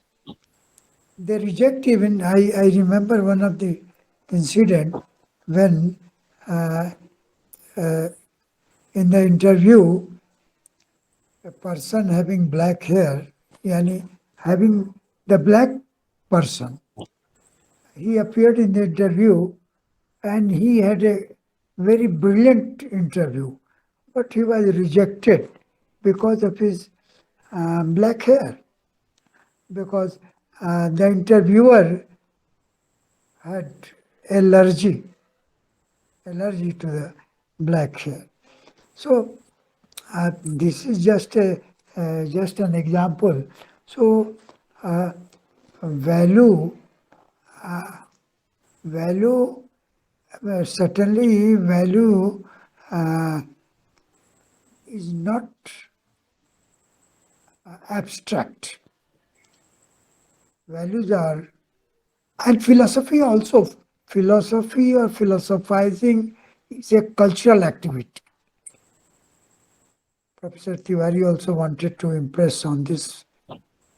S5: they reject even, I remember one of the incident when in the interview, a person having black hair, yani having the black person, he appeared in the interview and he had a very brilliant interview, but he was rejected because of his black hair, because the interviewer had allergy to the black hair. So this is just an example. So value certainly value is not abstract. Values are, and philosophy also. Philosophy or philosophizing is a cultural activity. Professor Tiwari also wanted to impress on this,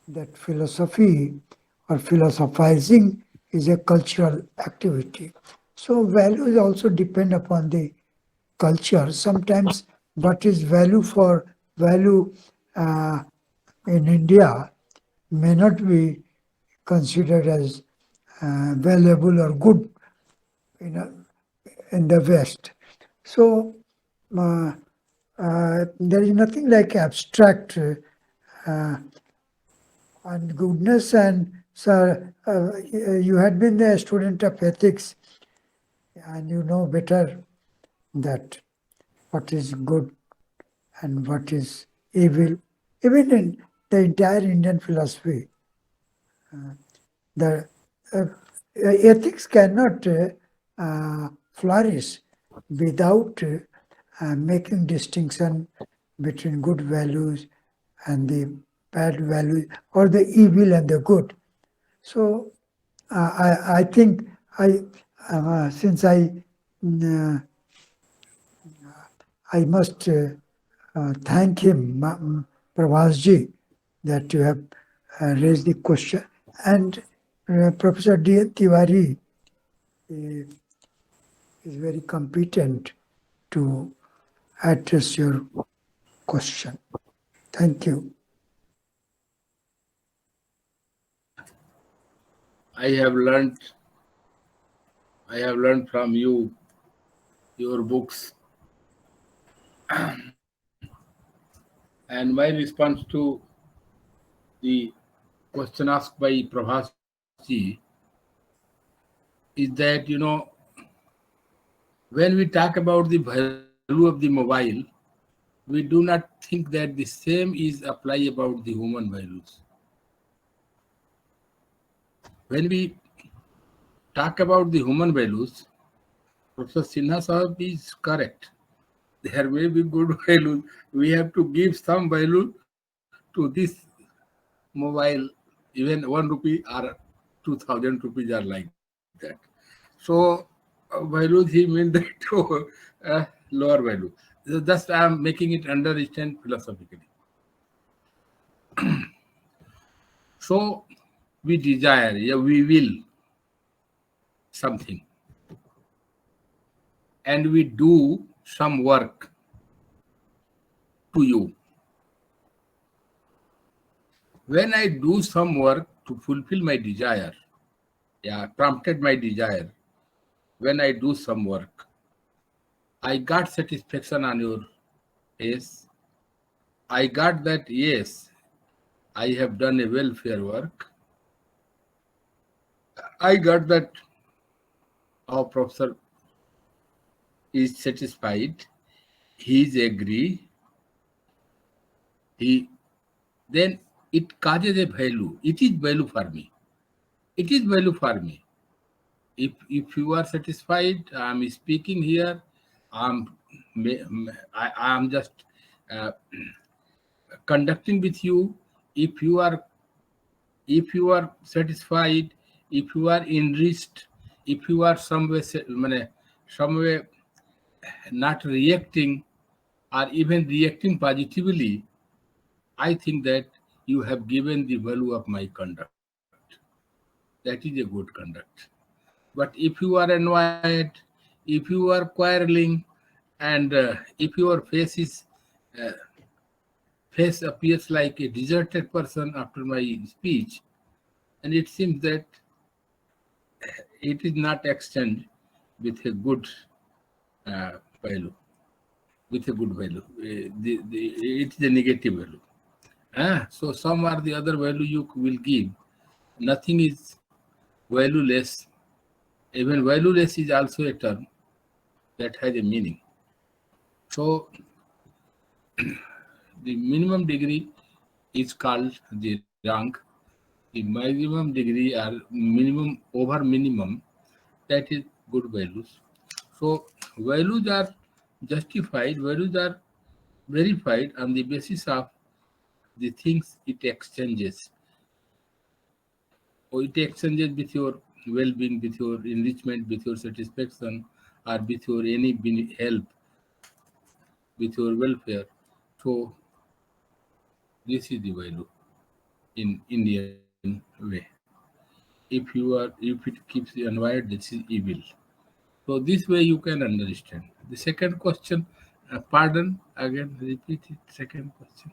S5: that philosophy or philosophizing is a cultural activity. So values also depend upon the culture. Sometimes what is value in India may not be considered as valuable or good in the West. So there is nothing like abstract and goodness. And sir, you had been a student of ethics, and you know better that what is good and what is evil. Even in the entire Indian philosophy, the ethics cannot flourish without making distinction between good values and the bad values, or the evil and the good. So I think since I must thank him, Pravasji, that you have raised the question, and Professor Tiwari is very competent to address your question. Thank you.
S2: I have learned from you, your books, and my response to the question asked by Prabhasji is that, When we talk about the value of the mobile, we do not think that the same is apply about the human values. When we talk about the human values, Professor Sinha Sahab is correct. There may be good values. We have to give some value to this mobile, even 1 rupee or 2,000 rupees are like that. So values he meant that to lower value. Thus I am making it understand philosophically. So we desire, yeah, we will something, and we do some work to you. When I do some work to fulfill my desire, yeah, prompted my desire, when I do some work, I got satisfaction on your face. I got that, yes, I have done a welfare work. I got that our professor is satisfied. He is agree. He then it causes a value. It is value for me. It is value for me. If you are satisfied, I am speaking here. I am just uh, conducting with you. If you are satisfied, if you are enriched, if you are some way not reacting or even reacting positively, I think that you have given the value of my conduct. That is a good conduct. But if you are annoyed, if you are quarreling, and if your uh, face appears like a deserted person after my speech, and it seems that it is not extended with a good value, with a good value. It is a negative value. So some or the other value you will give. Nothing is valueless. Even valueless is also a term that has a meaning. So the minimum degree is called the rank. The maximum degree or minimum over minimum, that is good values. So values are justified, values are verified on the basis of the things it exchanges. Or it exchanges with your well-being, with your enrichment, with your satisfaction, or with your any help, with your welfare. So this is the value in Indian way. If it keeps the environment, this is evil. So this way you can understand. The second question, pardon, again repeat it. Second question.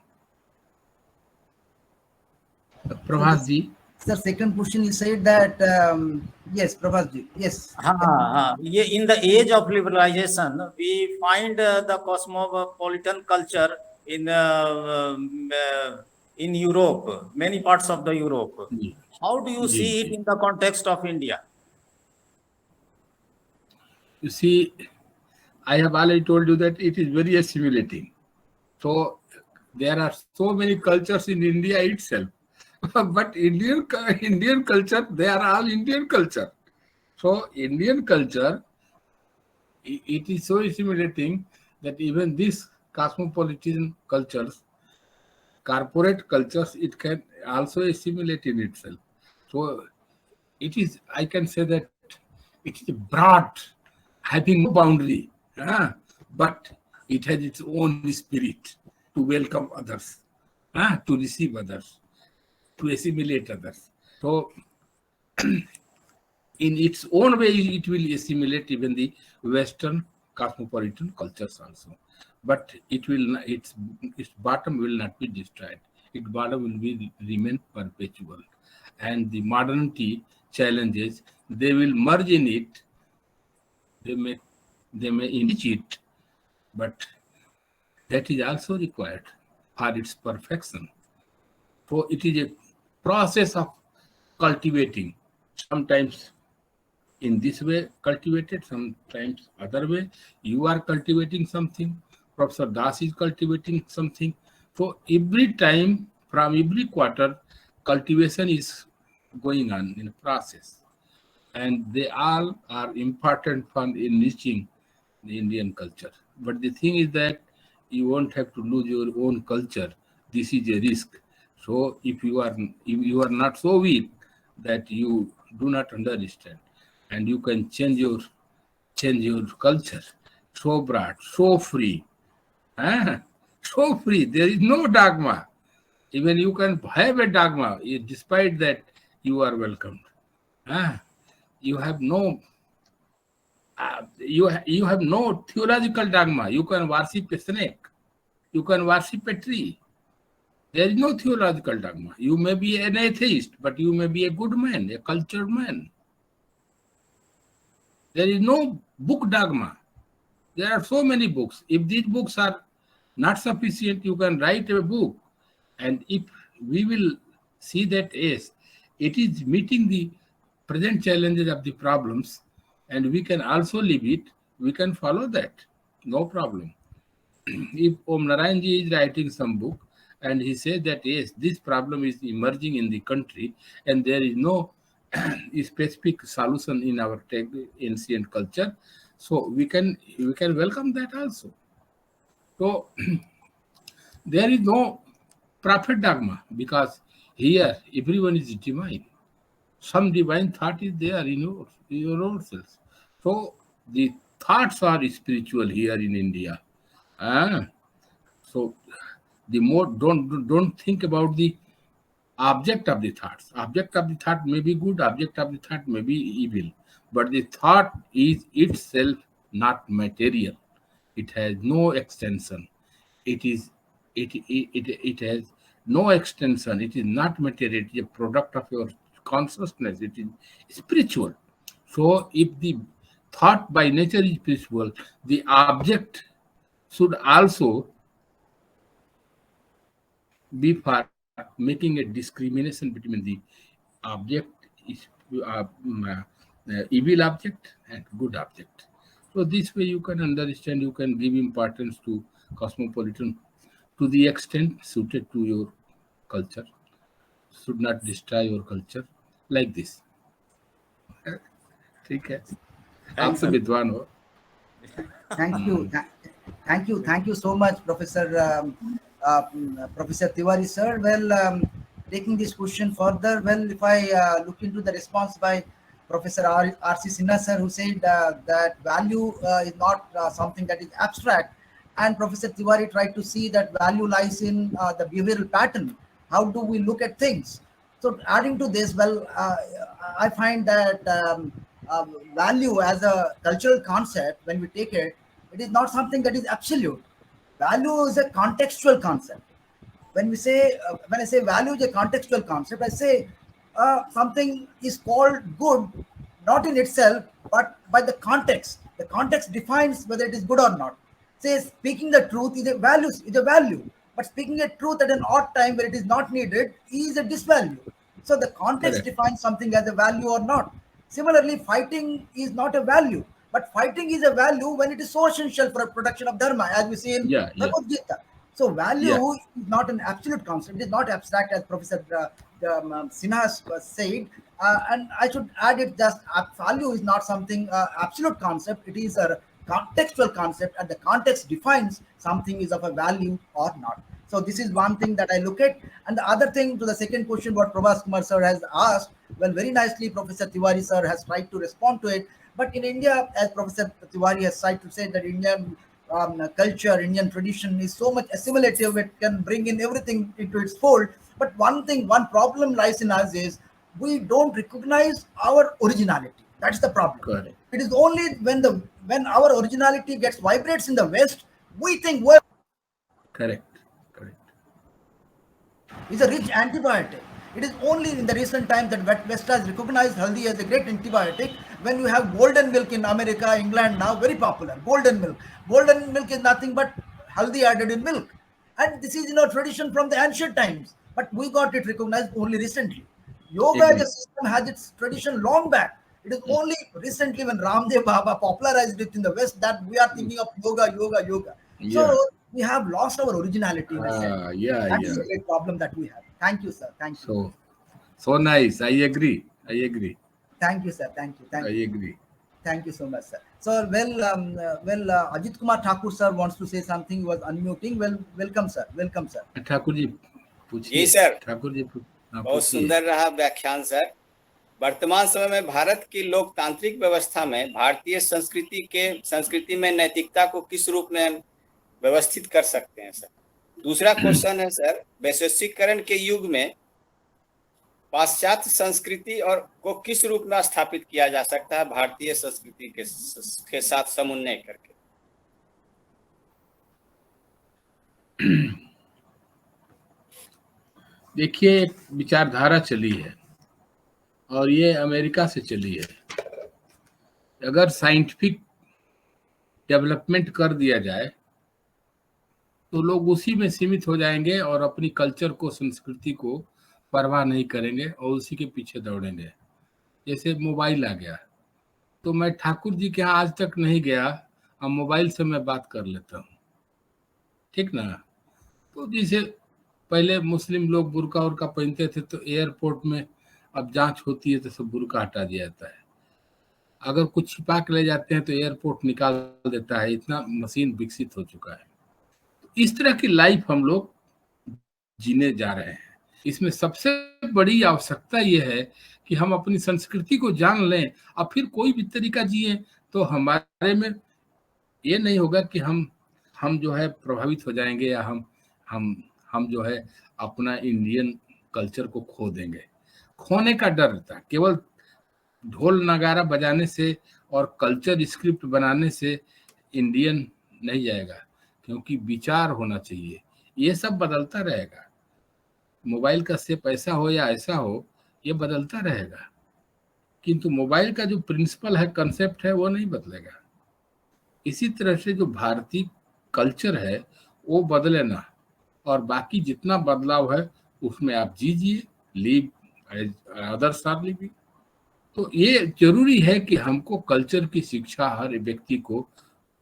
S3: So this,
S2: Prabhasji.
S3: sir, second question you said that yes, Prabhasji, yes.
S4: In the age of liberalization, we find the cosmopolitan culture in Europe, many parts of the Europe.
S2: Ji,
S4: How do you
S2: ji,
S4: see it
S2: ji.
S4: in the context of India?
S2: You see, I have already told you that it is very assimilating. So there are so many cultures in India itself. But Indian culture, they are all Indian culture. So Indian culture, it is so assimilating that even these cosmopolitan cultures, corporate cultures, it can also assimilate in itself. So it is, I can say that it is broad, having no boundary, but it has its own spirit to welcome others, to receive others, to assimilate others. So in its own way, it will assimilate even the Western cosmopolitan cultures also. But it will its bottom will not be destroyed. Its bottom will be remain perpetual, and the modernity challenges, they will merge in it. They may enrich it, but that is also required for its perfection. So it is a process of cultivating. Sometimes in this way cultivated, sometimes other way. You are cultivating something, Professor Das is cultivating something. So every time, from every quarter, cultivation is going on in a process. And they all are important for enriching the Indian culture. But the thing is that you won't have to lose your own culture. This is a risk. So if you are not so weak that you do not understand, and you can change your culture, so broad, so free, ah, so free. There is no dogma. Even you can have a dogma. Despite that, you are welcomed. Ah, you have no you have no theological dogma. You can worship a snake. You can worship a tree. There is no theological dogma. You may be an atheist, but you may be a good man, a cultured man. There is no book dogma. There are so many books. If these books are not sufficient, you can write a book. And if we will see that yes, it is meeting the present challenges of the problems, and we can also live it, we can follow that. No problem. If Om Narayanji is writing some book and he says that yes, this problem is emerging in the country and there is no specific solution in our ancient culture, so we can welcome that also. So there is no prophet dogma because here everyone is divine. Some divine thought is there in your own self. So the thoughts are spiritual here in India. Ah, so the more don't think about the object of the thoughts. Object of the thought may be good, object of the thought may be evil, but the thought is itself not material. It has no extension. It has no extension. It is not material. It is a product of your consciousness. It is spiritual. So if the thought by nature is spiritual, the object should also be for making a discrimination between the object is evil object and good object. So this way you can understand, you can give importance to cosmopolitan to the extent suited to your culture, should not destroy your culture like this. ठीक है आप
S4: Thanks.
S2: तो विद्वान हो
S3: Thank you. Thank you so much, Professor Tiwari, sir. Well, taking this question further, well, if I look into the response by Professor R.C. Sinha, sir, who said that value is not something that is abstract, and Professor Tiwari tried to see that value lies in the behavioral pattern. How do we look at things? So, adding to this, well, I find that value as a cultural concept, when we take it, it is not something that is absolute. Value is a contextual concept. When I say value is a contextual concept, I say something is called good not in itself but by the context. The context defines whether it is good or not. Say speaking the truth is a value, but speaking a truth at an odd time where it is not needed is a disvalue. So the context
S2: Correct.
S3: defines something as a value or not. Similarly, fighting is not a value, but fighting is a value when it is so essential for a production of dharma, as we see in
S2: Yeah, yeah,
S3: Bhagavad Gita. So value
S2: yeah.
S3: is not an absolute concept. It is not abstract, as Professor Sinha said. And I should add it just value is not something absolute concept. It is a contextual concept, and the context defines something is of a value or not. So this is one thing that I look at. And the other thing, to the second question what Prabhas Kumar sir has asked, well, very nicely Professor Tiwari sir has tried to respond to it. But in India, as Professor Tiwari has tried to say, that Indian culture, Indian tradition is so much assimilative, it can bring in everything into its fold. But one problem lies in us is we don't recognize our originality. That's the problem.
S2: Correct.
S3: It is only when our originality vibrates in the West, we think, well,
S2: Correct. Correct.
S3: is a rich antibiotic. It is only in the recent times that West has recognized haldi as a great antibiotic. When you have golden milk in America, England now, very popular. Golden milk. Golden milk is nothing but haldi added in milk. And this is tradition from the ancient times. But we got it recognized only recently. Yoga as
S2: Agree.
S3: a system has its tradition long back. It is only recently when Ramdev Baba popularized it in the West that we are thinking of yoga, yoga, yoga. So
S2: Yeah.
S3: we have lost our originality in a sense.
S2: Yeah,
S3: That is
S2: yeah.
S3: a great problem that we have. Thank you, sir. Thank you.
S2: So nice. I agree.
S3: Thank you, sir. Thank you.
S2: I
S3: Thank you.
S2: agree.
S3: Thank you so much, sir. So, Ajit Kumar Thakur sir wants to say something. He was unmuting. Well, welcome, sir. Welcome, sir.
S2: Thakur ji
S6: जी
S2: पूछिए।
S6: Sir,
S2: Thakur ji
S6: बहुत
S2: पूछिए।
S6: सुंदर रहा व्याख्यान sir. वर्तमान समय में भारत की लोकतांत्रिक व्यवस्था में भारतीय संस्कृति में नैतिकता को किस रूप में व्यवस्थित कर सकते हैं सर? दूसरा क्वेश्चन है सर, वैश्वीकरण के युग में पाश्चात्य संस्कृति और को किस रूप में स्थापित किया जा सकता है भारतीय संस्कृति के साथ समन्वय करके?
S2: देखिए, एक विचारधारा चली है और ये अमेरिका से चली है। अगर साइंटिफिक डेवलपमेंट कर दिया जाए तो लोग उसी में सीमित हो जाएंगे और अपनी कल्चर को, संस्कृति को परवाह नहीं करेंगे और उसी के पीछे दौड़ेंगे। जैसे मोबाइल आ गया तो मैं ठाकुर जी के यहाँ आज तक नहीं गया, अब मोबाइल से मैं बात कर लेता हूँ, ठीक ना। तो जैसे पहले मुस्लिम लोग बुर्का उर्का पहनते थे तो एयरपोर्ट में अब जांच होती है तो सब बुर्का हटा दिया जाता है। अगर कुछ छिपा के ले जाते हैं तो एयरपोर्ट निकाल देता है। इतना मशीन विकसित हो चुका है। तो इस तरह की लाइफ हम लोग जीने जा रहे हैं। इसमें सबसे बड़ी आवश्यकता यह है कि हम अपनी संस्कृति को जान लें और फिर कोई भी तरीका जिए। तो हमारे में ये नहीं होगा कि हम जो है प्रभावित हो जाएंगे या हम जो है अपना इंडियन कल्चर को खो देंगे। खोने का डर रहता है। केवल ढोल नगारा बजाने से और कल्चर स्क्रिप्ट बनाने से इंडियन नहीं जाएगा, क्योंकि विचार होना चाहिए। ये सब बदलता रहेगा। मोबाइल का शेप ऐसा हो या ऐसा हो, ये बदलता रहेगा, किंतु मोबाइल का जो प्रिंसिपल है, कंसेप्ट है, वो नहीं बदलेगा। इसी तरह से जो भारतीय कल्चर है वो बदले ना, और बाकी जितना बदलाव है उसमें आप जीजिए, लीव अदर्स आर लिविंग। तो ये जरूरी है कि हमको कल्चर की शिक्षा हर व्यक्ति को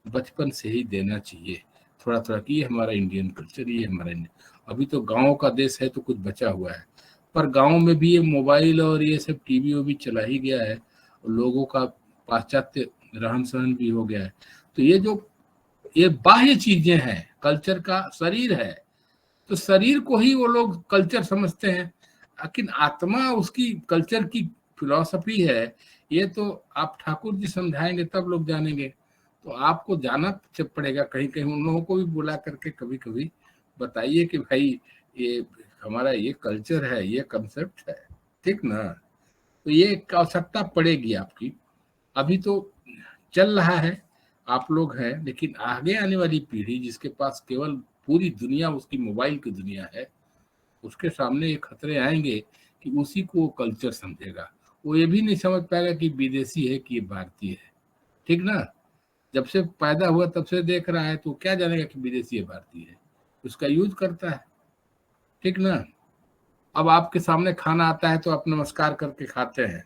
S2: बचपन से ही देना चाहिए, थोड़ा थोड़ा, कि ये हमारा इंडियन कल्चर, ये हमारा अभी तो गाँव का देश है तो कुछ बचा हुआ है, पर गाँव में भी ये मोबाइल और ये सब टीवी वो भी चला ही गया है, लोगों का पाश्चात्य रहन सहन भी हो गया है। तो ये बाह्य चीजें हैं, कल्चर का शरीर है, तो शरीर को ही वो लोग कल्चर समझते हैं, लेकिन आत्मा उसकी कल्चर की फिलॉसफी है। ये तो आप ठाकुर जी समझाएंगे तब लोग जानेंगे। तो आपको जाना पड़ेगा, कहीं कहीं उन लोगों को भी बुला करके कभी कभी बताइए कि भाई ये हमारा ये कल्चर है, ये कंसेप्ट है, ठीक ना। तो ये एक आवश्यकता पड़ेगी आपकी। अभी तो चल रहा है, आप लोग हैं, लेकिन आगे आने वाली पीढ़ी जिसके पास केवल पूरी दुनिया उसकी मोबाइल की दुनिया है, उसके सामने ये खतरे आएंगे कि उसी को वो कल्चर समझेगा। वो ये भी नहीं समझ पाएगा कि विदेशी है कि ये भारतीय है, ठीक ना। जब से पैदा हुआ तब से देख रहा है, तो क्या जानेगा कि विदेशी है भारतीय है, उसका यूज करता है, ठीक ना। अब आपके सामने खाना आता है तो आप नमस्कार करके खाते हैं।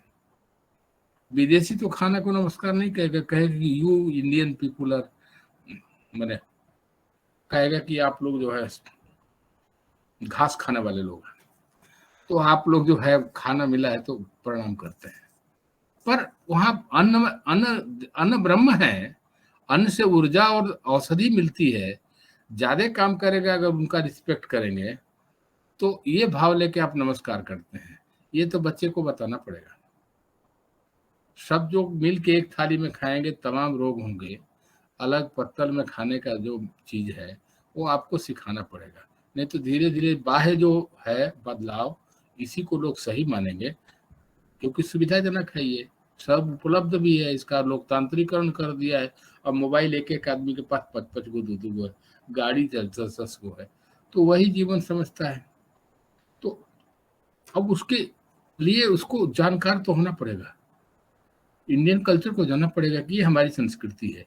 S2: विदेशी तो खाना को नमस्कार नहीं कहेगा, कहेगा कि यू इंडियन पीपुल आर, मैंने कहेगा कि आप लोग जो है घास खाने वाले लोग हैं, तो आप लोग जो है खाना मिला है तो प्रणाम करते हैं। पर वहां अन्न ब्रह्म है, अन्न से ऊर्जा और औषधि मिलती है। ज्यादा काम करेगा अगर उनका रिस्पेक्ट करेंगे तो ये भाव लेके आप नमस्कार करते हैं। ये तो बच्चे को बताना पड़ेगा। सब जो मिल के एक थाली में खाएंगे तमाम रोग होंगे, अलग पत्तल में खाने का जो चीज है वो आपको सिखाना पड़ेगा। नहीं तो धीरे धीरे बाह्य जो है बदलाव, इसी को लोग सही मानेंगे, क्योंकि सुविधाजनक है, ये सब उपलब्ध भी है। इसका लोकतांत्रिकरण कर दिया है। अब मोबाइल एक एक आदमी के पास 5-5 गो 2-2 गो है, गाड़ी 10-10 गो है, तो वही जीवन समझता है। तो अब उसके लिए उसको जानकार तो होना पड़ेगा, इंडियन कल्चर को जानना पड़ेगा कि ये हमारी संस्कृति है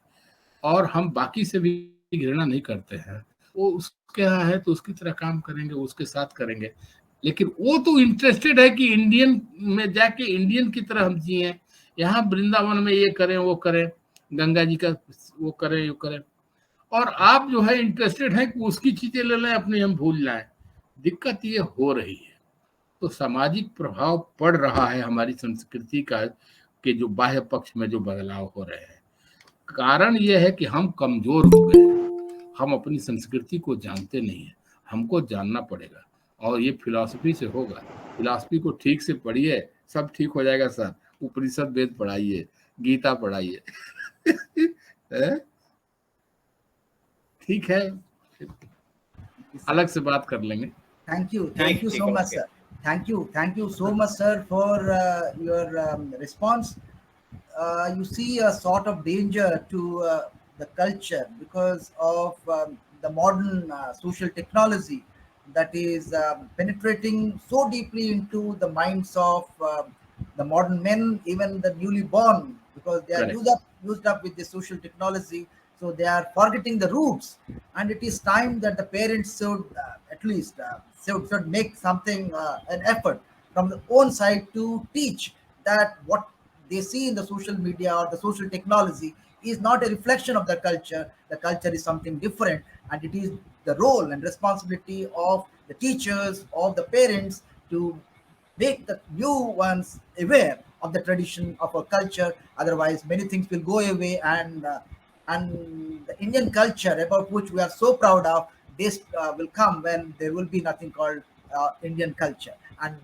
S2: और हम बाकी से भी घृणा नहीं करते हैं। वो उसके यहाँ है तो उसकी तरह काम करेंगे, उसके साथ करेंगे, लेकिन वो तो इंटरेस्टेड है कि इंडियन में जाके इंडियन की तरह हम जिए, यहाँ वृंदावन में ये करें वो करें, गंगा जी का वो करें वो करें, और आप जो है इंटरेस्टेड है कि उसकी चीजें ले लें, अपनी हम भूल जाएं। दिक्कत ये हो रही है। तो सामाजिक प्रभाव पड़ रहा है हमारी संस्कृति का, कि जो बाह्य पक्ष में जो बदलाव हो रहे हैं, कारण ये है कि हम कमजोर हो गए हैं, हम अपनी संस्कृति को जानते नहीं है। हमको जानना पड़ेगा, और ये फिलॉसफी से होगा। फिलॉसफी को ठीक से पढ़िए, सब ठीक हो जाएगा सर। उपनिषद वेद पढ़ाइए, गीता पढ़ाइए। ठीक है, अलग से बात कर लेंगे।
S3: Thank you
S6: ठीक
S3: so much,
S6: okay.
S3: sir. Thank you so much, sir, for your response. You see a sort of danger to the culture because of the modern social technology that is penetrating so deeply into the minds of the modern men, even the newly born, because they are
S2: Correct.
S3: used up with the social technology, so they are forgetting the roots. And it is time that the parents should at least should make something an effort from the own side to teach that what they see in the social media or the social technology is not a reflection of the culture. The culture is something different, and it is the role and responsibility of the teachers, of the parents, to make the new ones aware of the tradition of our culture. Otherwise, many things will go away, and the Indian culture about which we are so proud of, this will come when there will be nothing called Indian culture. And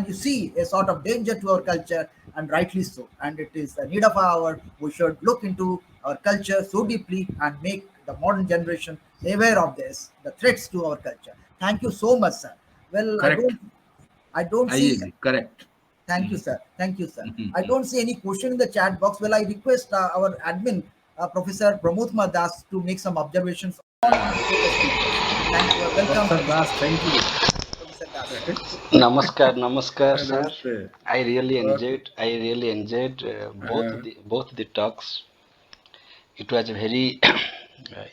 S3: you see a sort of danger to our culture, and rightly so. And it is a need of our hour. We should look into our culture so deeply and make the modern generation aware of this, the threats to our culture. Thank you so much, sir. Well,
S2: Correct.
S3: I don't
S2: I
S3: see.
S2: agree. Correct.
S3: Thank you, sir. Thank you, sir.
S2: Mhm.
S3: I don't see any question in the chat box. Well, I request our admin, Professor Pramod Das, to make some observations on both the speakers. Thank you. Welcome,
S2: Professor Das, thank you.
S3: Professor Das.
S7: Namaskar, namaskar, sir.
S2: Namaste. Okay.
S7: I really enjoyed both the talks. It was very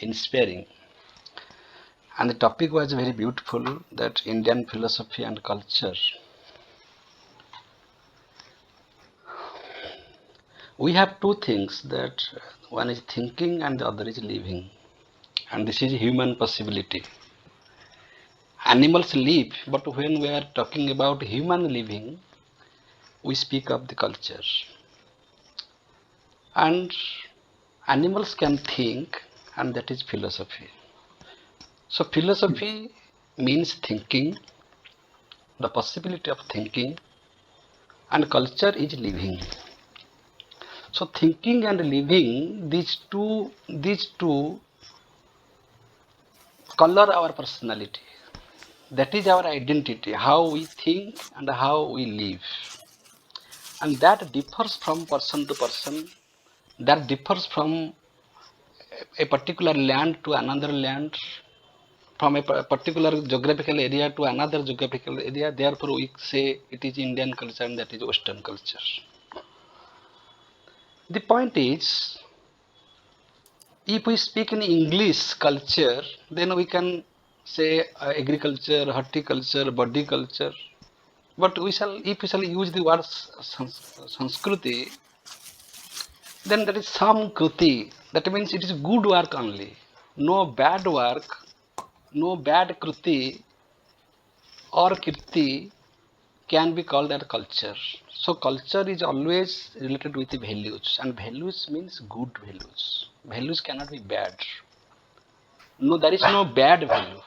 S7: inspiring, and the topic was very beautiful. That Indian philosophy and culture. We have two things. That one is thinking, and the other is living, and this is human possibility. Animals live, but when we are talking about human living, we speak of the culture. And animals can think, and that is philosophy. So philosophy means thinking, the possibility of thinking, and culture is living. So thinking and living, these two color our personality. That is our identity, how we think and how we live. And that differs from person to person, that differs from a particular land to another land, from a particular geographical area to another geographical area. Therefore, we say it is Indian culture and that is Western culture. The point is, if we speak in English culture, then we can say agriculture, horticulture, body culture. But if we shall use the word Sanskriti, then that is Samkriti. That means it is good work only. No bad work, no bad Kriti or Kirti can be called as culture. So culture is always related with the values, and values means good values. Values cannot be bad. No, there is no bad value.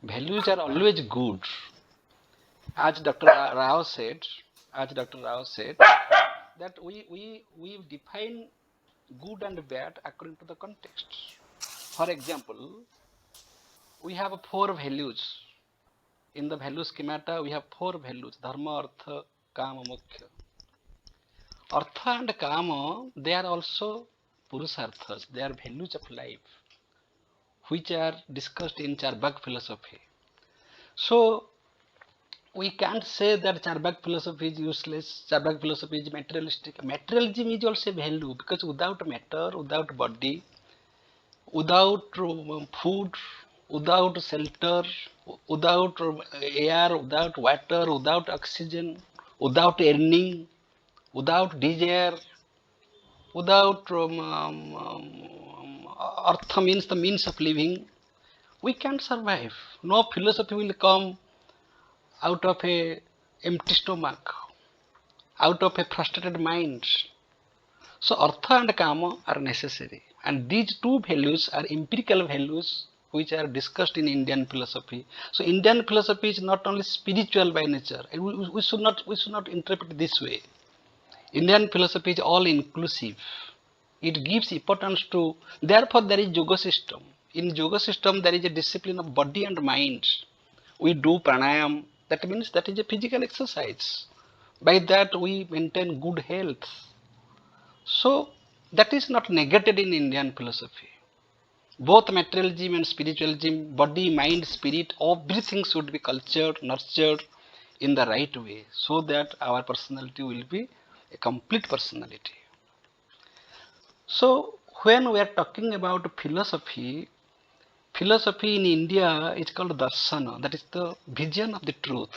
S7: Values are always good. As Dr. Rao said, that we define good and bad according to the context. For example, we have four values. In the value schemata, we have four values: Dharma, Artha, Kama, Moksha. Artha and Kama, they are also Purusarthas, they are values of life, which are discussed in Charbak philosophy. So, we can't say that Charbak philosophy is useless, Charbak philosophy is materialistic. Materialism is also value, because without matter, without body, without food, without shelter, without air, without water, without oxygen, without earning, without desire, without artha means the means of living, we can't survive. No philosophy will come out of a empty stomach, out of a frustrated mind. So artha and kama are necessary, and these two values are empirical values which are discussed in Indian philosophy. So Indian philosophy is not only spiritual by nature. We should not interpret it this way. Indian philosophy is all inclusive. It gives importance to, therefore there is yoga system. In yoga system there is a discipline of body and mind. We do pranayam, that means that is a physical exercise. By that we maintain good health. So that is not negated in Indian philosophy. Both materialism and spiritualism, body, mind, spirit, everything should be cultured, nurtured in the right way, so that our personality will be a complete personality. So when we are talking about philosophy, philosophy in India is called darsana, that is the vision of the truth,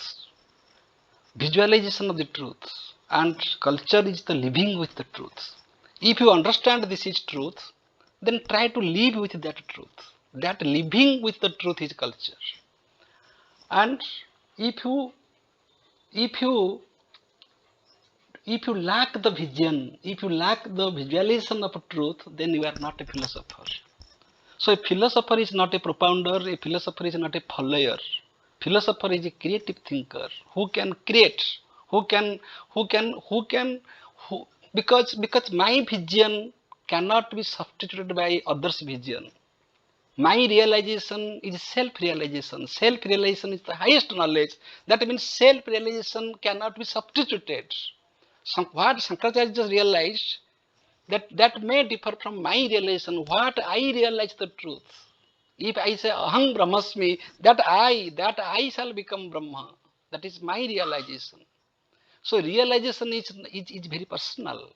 S7: visualization of the truth, and culture is the living with the truth. If you understand this is truth, then try to live with that truth. That living with the truth is culture. And if you lack the vision, if you lack the visualization of truth, then you are not a philosopher. So a philosopher is not a propounder, a philosopher is not a follower. Philosopher is a creative thinker who can create, because my vision cannot be substituted by others' vision. My realization is self-realization. Self-realization is the highest knowledge. That means self-realization cannot be substituted. What Shankaracharya just realized, that may differ from my realization. What I realize the truth. If I say aham brahmasmi, that I shall become Brahma. That is my realization. So realization is very personal.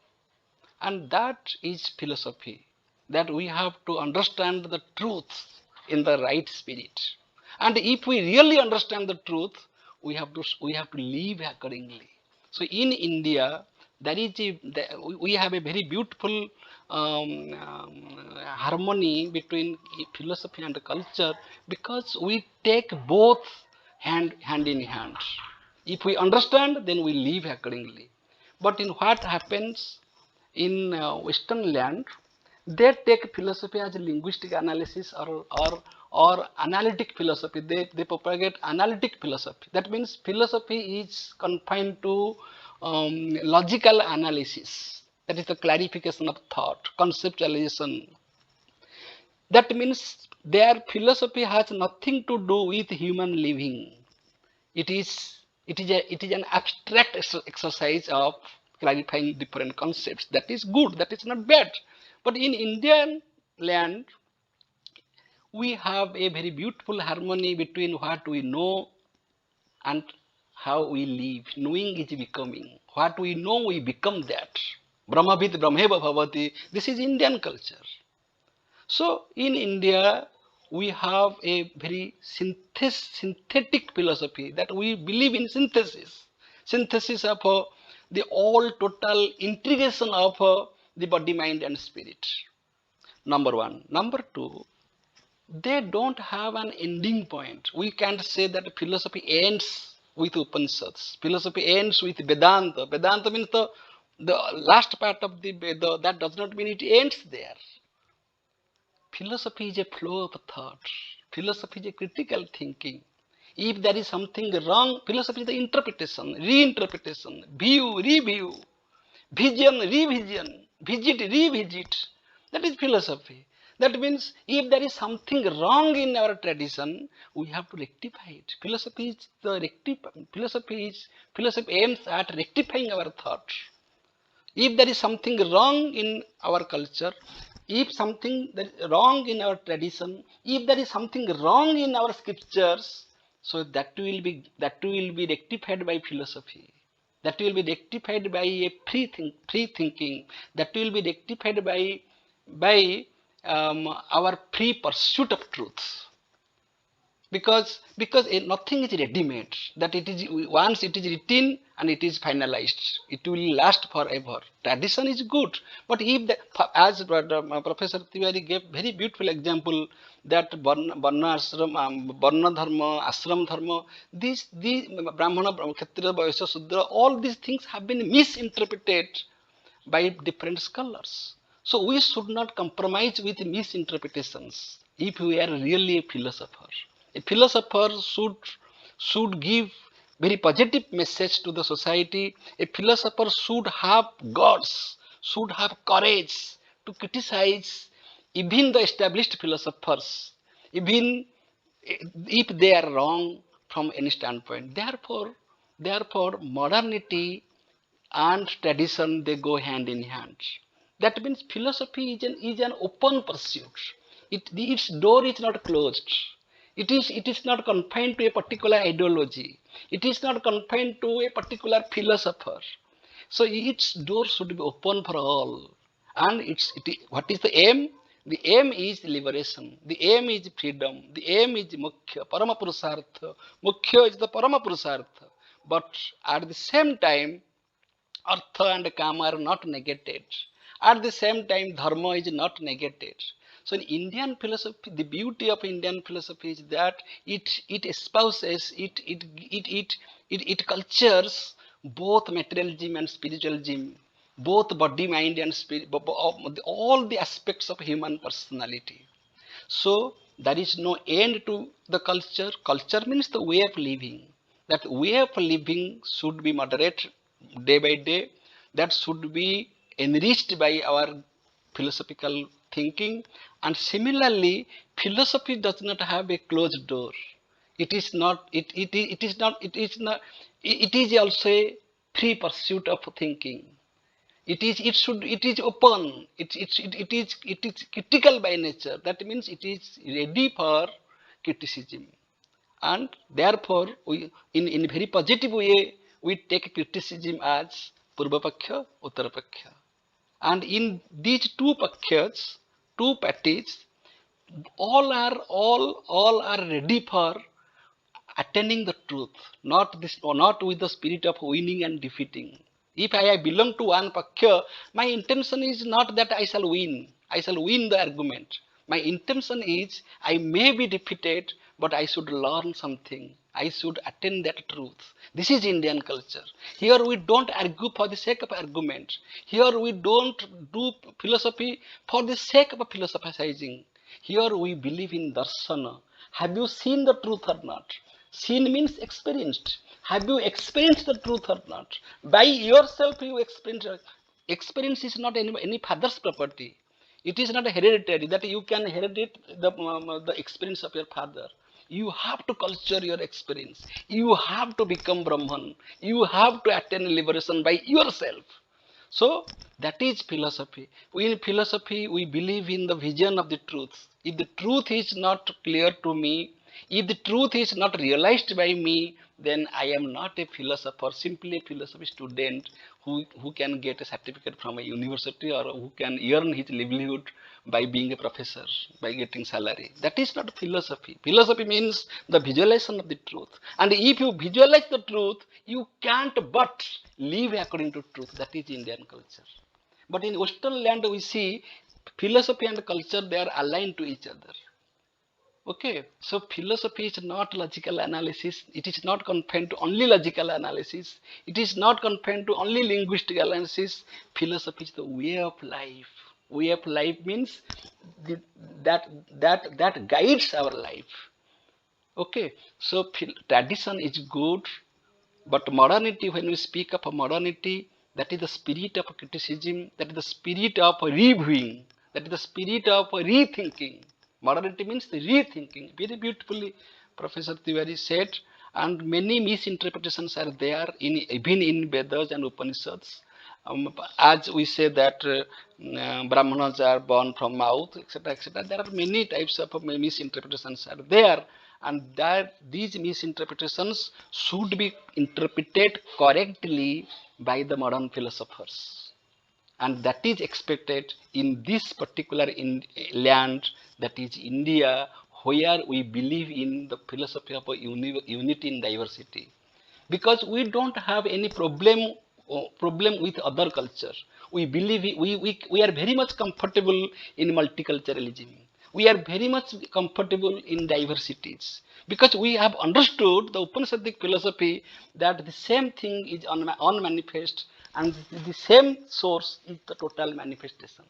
S7: And that is philosophy. That we have to understand the truth in the right spirit. And if we really understand the truth, we have to live accordingly. So in India, we have a very beautiful harmony between philosophy and culture, because we take both hand in hand. If we understand, then we live accordingly. But in what happens in Western land, they take philosophy as a linguistic analysis or analytic philosophy. They propagate analytic philosophy. That means philosophy is confined to logical analysis. That is the clarification of thought, conceptualization. That means their philosophy has nothing to do with human living. It is an abstract exercise of clarifying different concepts. That is good. That is not bad. But in Indian land, we have a very beautiful harmony between what we know and how we live. Knowing is becoming. What we know, we become that. Brahmavid Brahmeva Bhavati. This is Indian culture. So in India, we have a very synthetic philosophy, that we believe in synthesis of the all total integration of the body, mind and spirit. Number one. Number two, they don't have an ending point. We can't say that philosophy ends with Upanishads. Philosophy ends with Vedanta. Vedanta means the last part of the Veda. That does not mean it ends there. Philosophy is a flow of thought. Philosophy is a critical thinking. If there is something wrong, philosophy is the interpretation, reinterpretation, view, review, vision, revision, visit, revisit. That is philosophy. That means if there is something wrong in our tradition, we have to rectify it. Philosophy aims at rectifying our thought. If there is something wrong in our culture, if something wrong in our tradition, if there is something wrong in our scriptures, so that will be rectified by philosophy. That will be rectified by a free thinking. That will be rectified by our free pursuit of truth. because nothing is ready made, that it is once it is written and it is finalized, it will last forever. Tradition is good, but if the, as Professor Tiwari gave very beautiful example, that Varna Dharma, Ashram Dharma, these Brahmana, Kshatriya, Vaishya, Sudra, all these things have been misinterpreted by different scholars. So we should not compromise with misinterpretations if we are really a philosopher. A philosopher should give very positive message to the society. A philosopher should have guts, should have courage to criticize even the established philosophers, even if they are wrong from any standpoint. Therefore, modernity and tradition, they go hand in hand. That means philosophy is an open pursuit. Its door is not closed. It is not confined to a particular ideology. It is not confined to a particular philosopher. So its door should be open for all. And what is the aim? The aim is liberation. The aim is freedom. The aim is mukhya, parama purusartha. Mukhya is the parama purusartha. But at the same time, artha and kama are not negated. At the same time, dharma is not negated. So in Indian philosophy, the beauty of Indian philosophy is that it espouses, it cultures both materialism and spiritualism, both body, mind, and spirit, all the aspects of human personality. So there is no end to the culture. Culture means the way of living. That way of living should be moderate day by day. That should be enriched by our philosophical thinking. And similarly, philosophy does not have a closed door. It is not. It is not. It is not. It is also a free pursuit of thinking. It is open. It is critical by nature. That means it is ready for criticism. And therefore, in very positive way, we take criticism as Purvapaksha, Uttarapaksha. And in these two pakshas, two parties, all are ready for attaining the truth, not with the spirit of winning and defeating. If I belong to one paksha, my intention is not that I shall win. I shall win the argument. My intention is I may be defeated, but I should learn something. I should attain that truth. This is Indian culture. Here we don't argue for the sake of argument. Here we don't do philosophy for the sake of philosophizing. Here we believe in darsana. Have you seen the truth or not? Seen means experienced. Have you experienced the truth or not? By yourself you experience. Experience is not any father's property. It is not hereditary that you can inherit the experience of your father. You have to culture your experience. You have to become Brahman. You have to attain liberation by yourself. So that is philosophy. In philosophy, we believe in the vision of the truth. If the truth is not clear to me, if the truth is not realized by me, then I am not a philosopher, simply a philosophy student who can get a certificate from a university or who can earn his livelihood by being a professor, by getting salary. That is not philosophy. Philosophy means the visualization of the truth. And if you visualize the truth, you can't but live according to truth. That is Indian culture. But in Western land, we see philosophy and culture, they are aligned to each other. Okay, so philosophy is not logical analysis. It is not confined to only logical analysis. It is not confined to only linguistic analysis. Philosophy is the way of life. Way of life means that guides our life. Okay, so tradition is good, but modernity, when we speak of modernity, that is the spirit of criticism, that is the spirit of reviewing, that is the spirit of rethinking. Modernity means the rethinking. Very beautifully, Professor Tiwari said, and many misinterpretations are there, even in Vedas and Upanishads. As we say that Brahmanas are born from mouth, etc., etc. There are many types of misinterpretations are there, and that these misinterpretations should be interpreted correctly by the modern philosophers. And that is expected in this particular land, that is India, where we believe in the philosophy of unity in diversity, because we don't have any problem with other culture. We believe we are very much comfortable in multiculturalism. We are very much comfortable in diversities, because we have understood the Upanishadic philosophy that the same thing is unmanifest, and the same source is the total manifestation.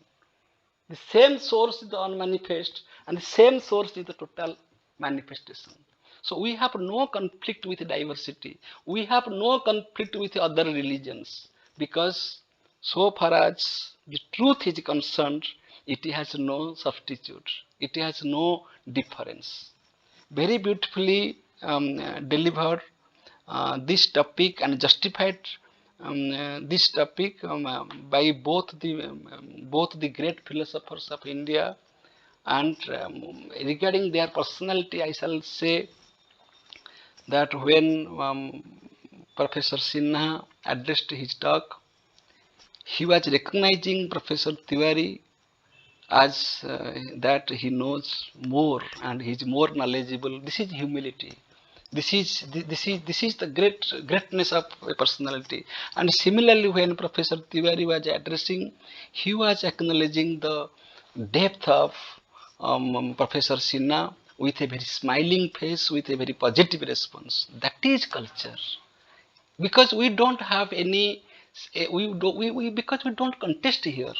S7: The same source is the unmanifest, and the same source is the total manifestation. So we have no conflict with diversity. We have no conflict with other religions, because so far as the truth is concerned, it has no substitute. It has no difference. Very beautifully delivered this topic and justified this topic by both the great philosophers of India. And regarding their personality, I shall say that when Professor Sinha addressed his talk, he was recognizing Professor Tiwari as that he knows more and he is more knowledgeable. This is humility. This is the greatness of a personality. And similarly, when Professor Tiwari was addressing, he was acknowledging the depth of Professor Sinha with a very smiling face, with a very positive response. That is culture. Because we don't have any, because we don't contest here.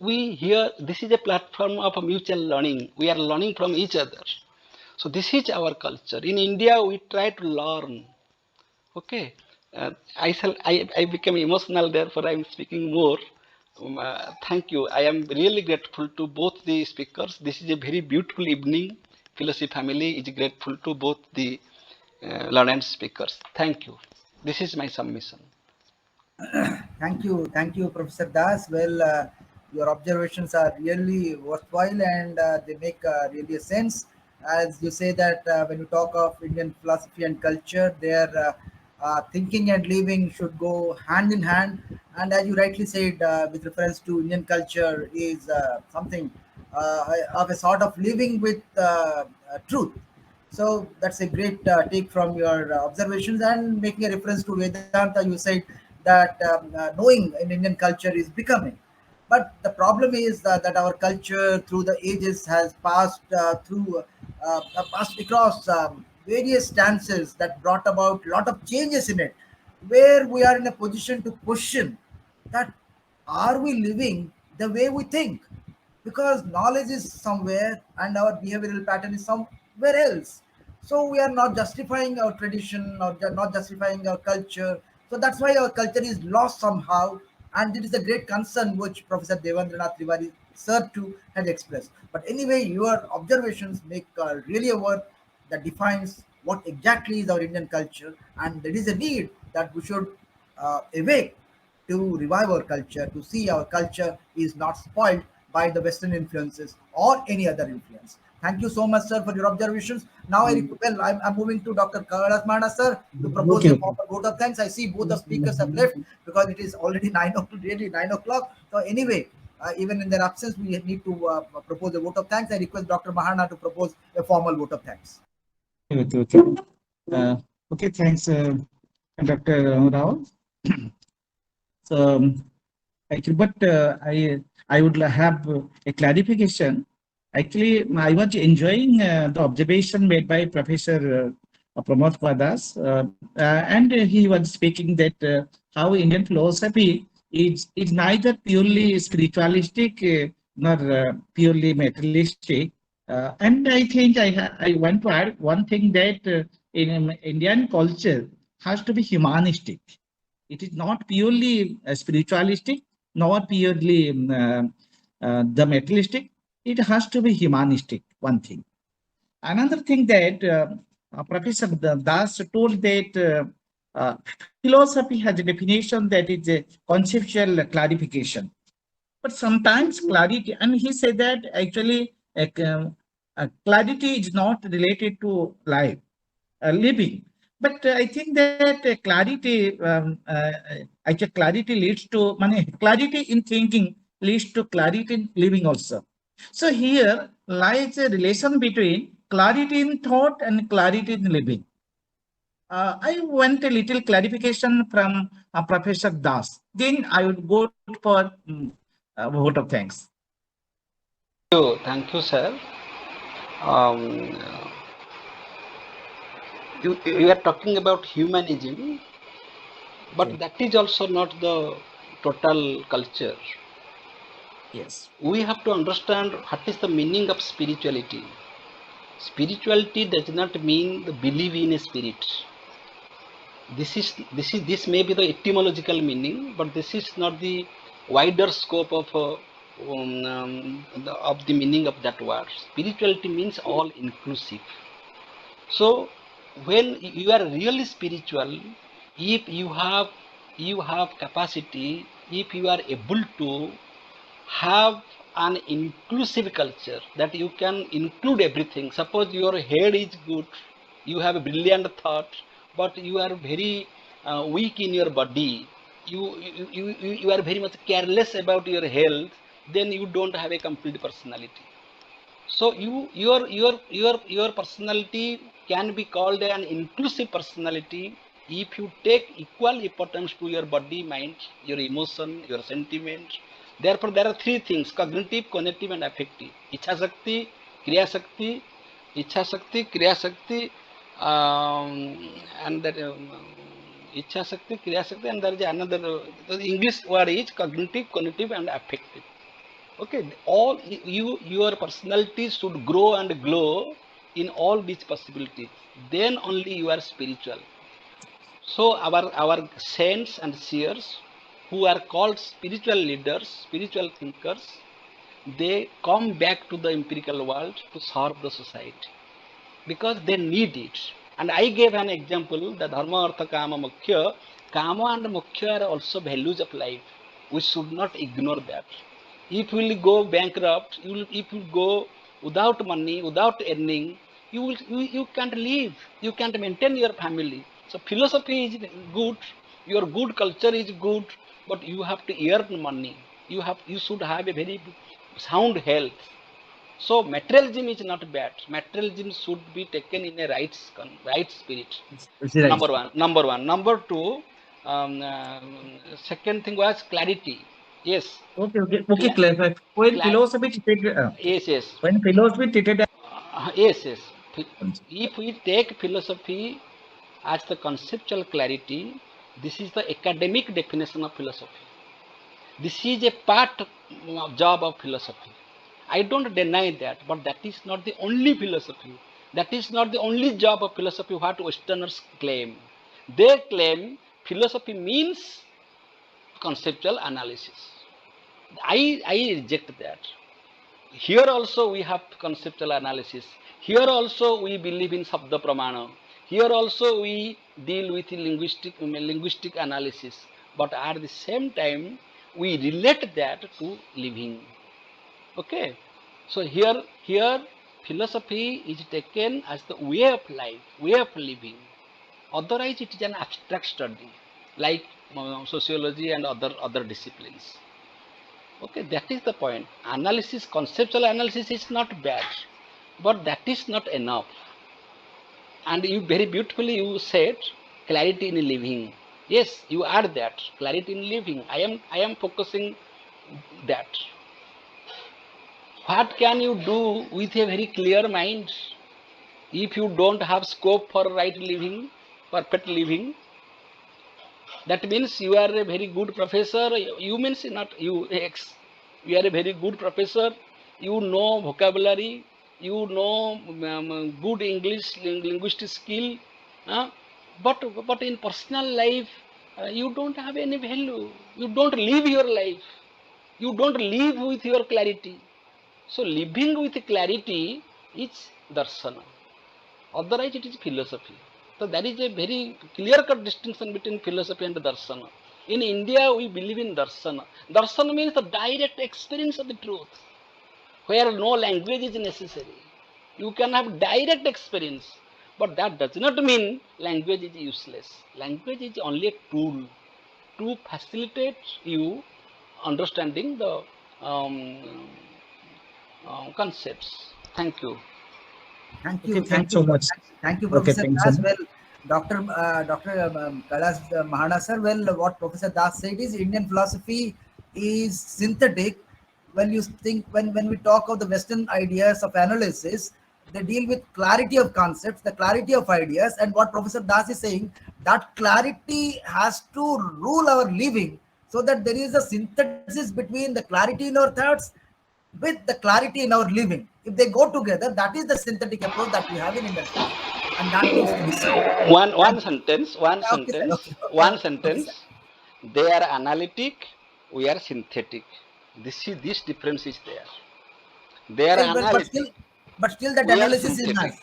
S7: We here, this is a platform of mutual learning. We are learning from each other. So this is our culture. In India, we try to learn. Okay, I become emotional. Therefore, I am speaking more. Thank you. I am really grateful to both the speakers. This is a very beautiful evening. Philosophy family is grateful to both the learned speakers. Thank you. This is my submission.
S3: Thank you, Professor Das. Well, your observations are really worthwhile, and they make really a sense. As you say that when you talk of Indian philosophy and culture, their thinking and living should go hand in hand. And as you rightly said, with reference to Indian culture, is something of a sort of living with truth. So that's a great take from your observations, and making a reference to Vedanta. You said that knowing in Indian culture is becoming. But the problem is that our culture through the ages has passed across various stances that brought about a lot of changes in it, where we are in a position to question that are we living the way we think? Because knowledge is somewhere and our behavioral pattern is somewhere else. So we are not justifying our tradition or not justifying our culture. So that's why our culture is lost somehow. And it is a great concern which Professor Devendranath Tiwari sir too has expressed. But anyway, your observations make really a word that defines what exactly is our Indian culture, and there is a need that we should awake to revive our culture, to see our culture is not spoiled by the Western influences or any other influence. Thank you so much, sir, for your observations. Now, I'm moving to Dr. Kailash Mana, sir, to propose
S1: Okay.
S3: a formal vote of thanks. I see both the speakers have left because it is already 9 o'clock. So anyway, even in their absence, we need to propose a vote of thanks. I request Dr. Mahana to propose a formal vote of thanks.
S1: Okay. Okay, thanks, Dr. Rao. So, actually, but I would have a clarification. Actually, I was enjoying the observation made by Professor Pramod Padas, and he was speaking that how Indian philosophy is neither purely spiritualistic nor purely materialistic. And I think I want to add one thing that in Indian culture has to be humanistic. It is not purely spiritualistic nor purely the materialistic. It has to be humanistic, one thing. Another thing that Professor Das told that philosophy has a definition that is a conceptual clarification. But sometimes clarity, and he said that actually clarity is not related to life, living. But I think that actually clarity leads to clarity in thinking leads to clarity in living also. So here lies a relation between clarity in thought and clarity in living. I want a little clarification from Professor Das. Then I would go for a vote of thanks.
S7: Thank you, sir. Um, you are talking about humanism, but
S1: Okay.
S7: that is also not the total culture.
S1: Yes.
S7: We have to understand what is the meaning of spirituality. Spirituality does not mean the belief in a spirit. This may be the etymological meaning, but this is not the wider scope of the meaning of that word. Spirituality means all inclusive. So when you are really spiritual, if you have capacity, if you are able to have an inclusive culture, that you can include everything. Suppose your head is good, you have a brilliant thought, but you are very weak in your body, you are very much careless about your health, then you don't have a complete personality. So your personality can be called an inclusive personality if you take equal importance to your body, mind, your emotion, your sentiment. Therefore, there are three things: cognitive, cognitive, and affective. Ichha Shakti, Kriya Shakti, and that Ichha Shakti, Kriya Shakti, and there is another. The English word is cognitive, cognitive, and affective. Okay, all your personality should grow and glow in all these possibilities. Then only you are spiritual. So our saints and seers, who are called spiritual leaders, spiritual thinkers, they come back to the empirical world to serve the society because they need it. And I gave an example: the dharma, artha, kama, moksha. Kama and moksha are also values of life. We should not ignore that. If you will go bankrupt, if you go without money, without earning, you can't live, you can't maintain your family. So philosophy is good, your good culture is good, but you have to earn money. You should have a very sound health. So materialism is not bad. Materialism should be taken in a right spirit.
S1: Right.
S7: Number one. Number one. Number two. Second thing was clarity. Yes.
S1: Okay, clarify. When
S7: Cla-
S1: philosophy treated,
S7: yes. Yes.
S1: when philosophy treated
S7: Yes.
S1: as
S7: If we take philosophy as the conceptual clarity, this is the academic definition of philosophy. This is a part job of philosophy. I don't deny that, but that is not the only philosophy. That is not the only job of philosophy what Westerners claim. They claim philosophy means conceptual analysis. I reject that. Here also we have conceptual analysis. Here also we believe in Sabda Pramana. Here also we deal with linguistic analysis. But at the same time, we relate that to living. Okay. So here philosophy is taken as the way of life, way of living. Otherwise, it is an abstract study, like sociology and other disciplines. Okay, that is the point. Analysis, conceptual analysis is not bad, but that is not enough. And you very beautifully you said clarity in living. Yes, you add that clarity in living. I am focusing that. What can you do with a very clear mind if you don't have scope for right living, perfect living? That means you are a very good professor. You means not you X. You are a very good professor. You know vocabulary. You know good English linguistic skill. uh, but in personal life, you don't have any value. You don't live your life. You don't live with your clarity. So living with clarity is darsana. Otherwise, it is philosophy. So there is a very clear-cut distinction between philosophy and darsana. In India, we believe in darsana. Darsana means the direct experience of the truth, where no language is necessary. You can have direct experience, but that does not mean language is useless. Language is only a tool to facilitate you understanding the um, concepts. Thank you.
S3: Thank
S1: Okay,
S3: you.
S1: thanks so much.
S3: Thank you,
S1: Okay,
S3: Professor
S1: thanks so
S3: Das.
S1: much.
S3: Well, Dr. Kailash Mahana sir, well, what Professor Das said is Indian philosophy is synthetic. When you think, when we talk of the Western ideas of analysis, they deal with clarity of concepts, the clarity of ideas, and what Professor Das is saying, that clarity has to rule our living, so that there is a synthesis between the clarity in our thoughts with the clarity in our living. If they go together, that is the synthetic approach that we have in Indian philosophy, and that needs to be seen.
S7: One
S3: Thank you.
S7: sentence,
S3: Okay, sir. Okay,
S7: one
S3: okay, sir.
S7: sentence. They are analytic, we are synthetic. This difference is there. They are
S3: Well,
S7: analytic,
S3: but still that
S7: we are
S3: analysis is
S7: synthetic.
S3: nice.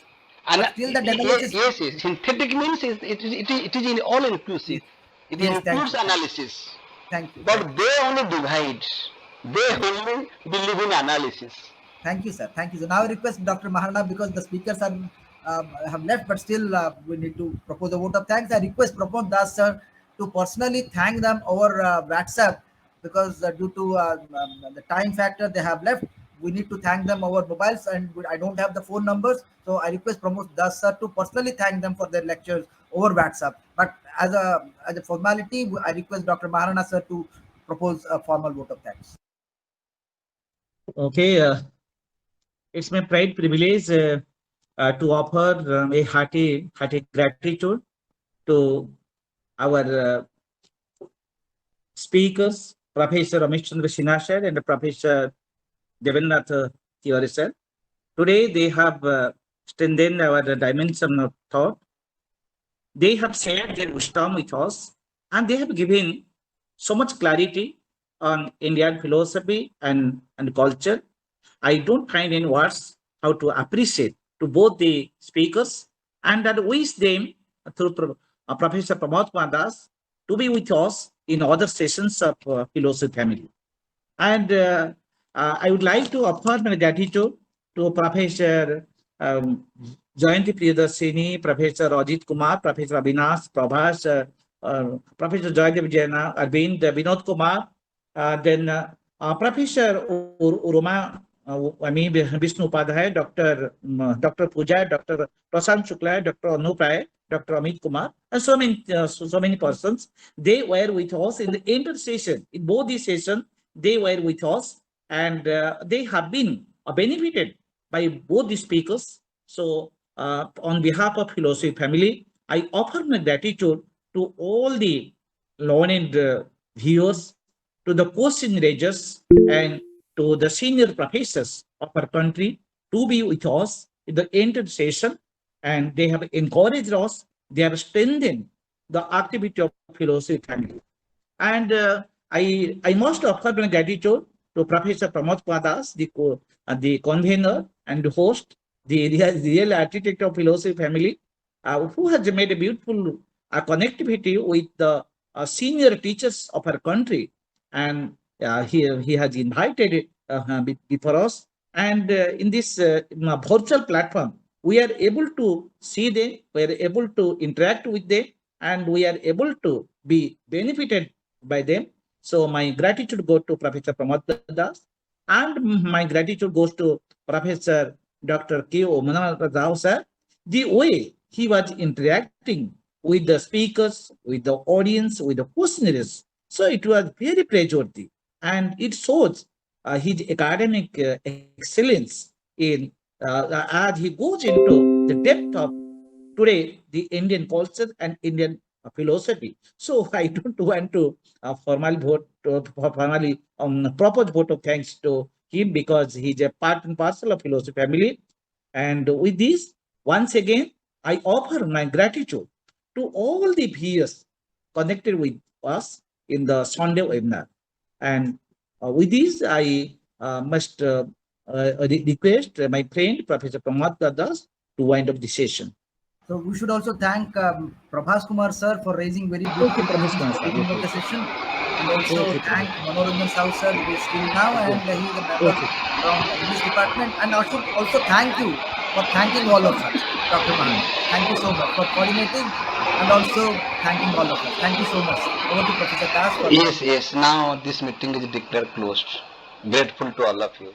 S7: And
S3: But still that analysis.
S7: yes, synthetic means it is in all inclusive.
S3: Yes,
S7: It
S3: yes. Thank
S7: includes
S3: you.
S7: analysis.
S3: Thank you. Thank
S7: But
S3: you.
S7: they only divide. They
S3: Thank you.
S7: only believe in analysis.
S3: Thank you, sir. Thank you. So now I request Dr. Maharana, because the speakers are have left, but still we need to propose a vote of thanks. I request Pramod Das sir to personally thank them over WhatsApp, because due to the time factor they have left. We need to thank them over mobiles, and I don't have the phone numbers. So I request Pramod Das sir to personally thank them for their lectures over WhatsApp. But as a formality, I request Dr. Maharana sir to propose a formal vote of thanks.
S1: Okay, it's my pride privilege to offer a hearty gratitude to our speakers, Professor Ramesh Chandra Sinha sir and Professor Devendrath Tiwari sir. Today they have strengthened our dimension of thought. They have shared their wisdom with us, and they have given so much clarity on Indian philosophy and culture. I don't find in words how to appreciate to both the speakers, and that wish them through Professor Pramod Kumar Das to be with us in other sessions of philosophy family. And I would like to offer my gratitude to Professor Jayanti Priyadarshini, Professor Ajit Kumar, Professor Abhinash, Prabhas, Professor Joydev Jaina, Arvind, Vinod Kumar, then Professor Uruma, Vishnu Upadhyay, Dr. Pooja, Dr. Prashant Shukla, Dr. Anup Rai, Dr. Amit Kumar, and so many persons. They were with us in the inter-session. In both these sessions, they were with us, and they have been benefited by both the speakers. So, on behalf of Philosophy family, I offer my gratitude to all the learned viewers, to the question raisers, and to the senior professors of our country to be with us in the entered session, and they have encouraged us, they have strengthened the activity of Philosophy family. And I must offer my gratitude to Professor Pramod Kumar Das, the convener and the host, the real architect of Philosophy family, who has made a beautiful connectivity with the senior teachers of our country. And he has invited before us. And in this virtual platform, we are able to see them, we are able to interact with them, and we are able to be benefited by them. So my gratitude goes to Professor Pramod Das, and my gratitude goes to Professor Dr. K. Omana Rao sir. The way he was interacting with the speakers, with the audience, with the questionnaires, so it was very praiseworthy, and it shows his academic excellence in as he goes into the depth of today the Indian culture and Indian philosophy. So I don't want to formally propose vote of thanks to him, because he's a part and parcel of Philosophy family. And with this, once again, I offer my gratitude to all the viewers connected with us in the Sunday webinar. And with this, I must request my friend Professor Pramod Das to wind up the session.
S3: So we should also thank Prabhas Kumar sir for raising very
S1: Okay,
S3: beautiful
S1: Prabhas
S3: questions
S1: Kumar
S3: at the
S1: sir.
S3: beginning of
S1: Okay.
S3: the session, and also
S1: Okay,
S3: thank
S1: Prabhas.
S3: Manoranjan Sahu sir, who is still now, and he is a member
S1: Okay.
S3: from the English department. And also thank you for thanking all of us, Dr. Mahana. Thank you so much for coordinating and also thanking all of us. Thank you so much. Over to Professor Das for
S7: Yes. Now this meeting is declared closed. Grateful to all of you.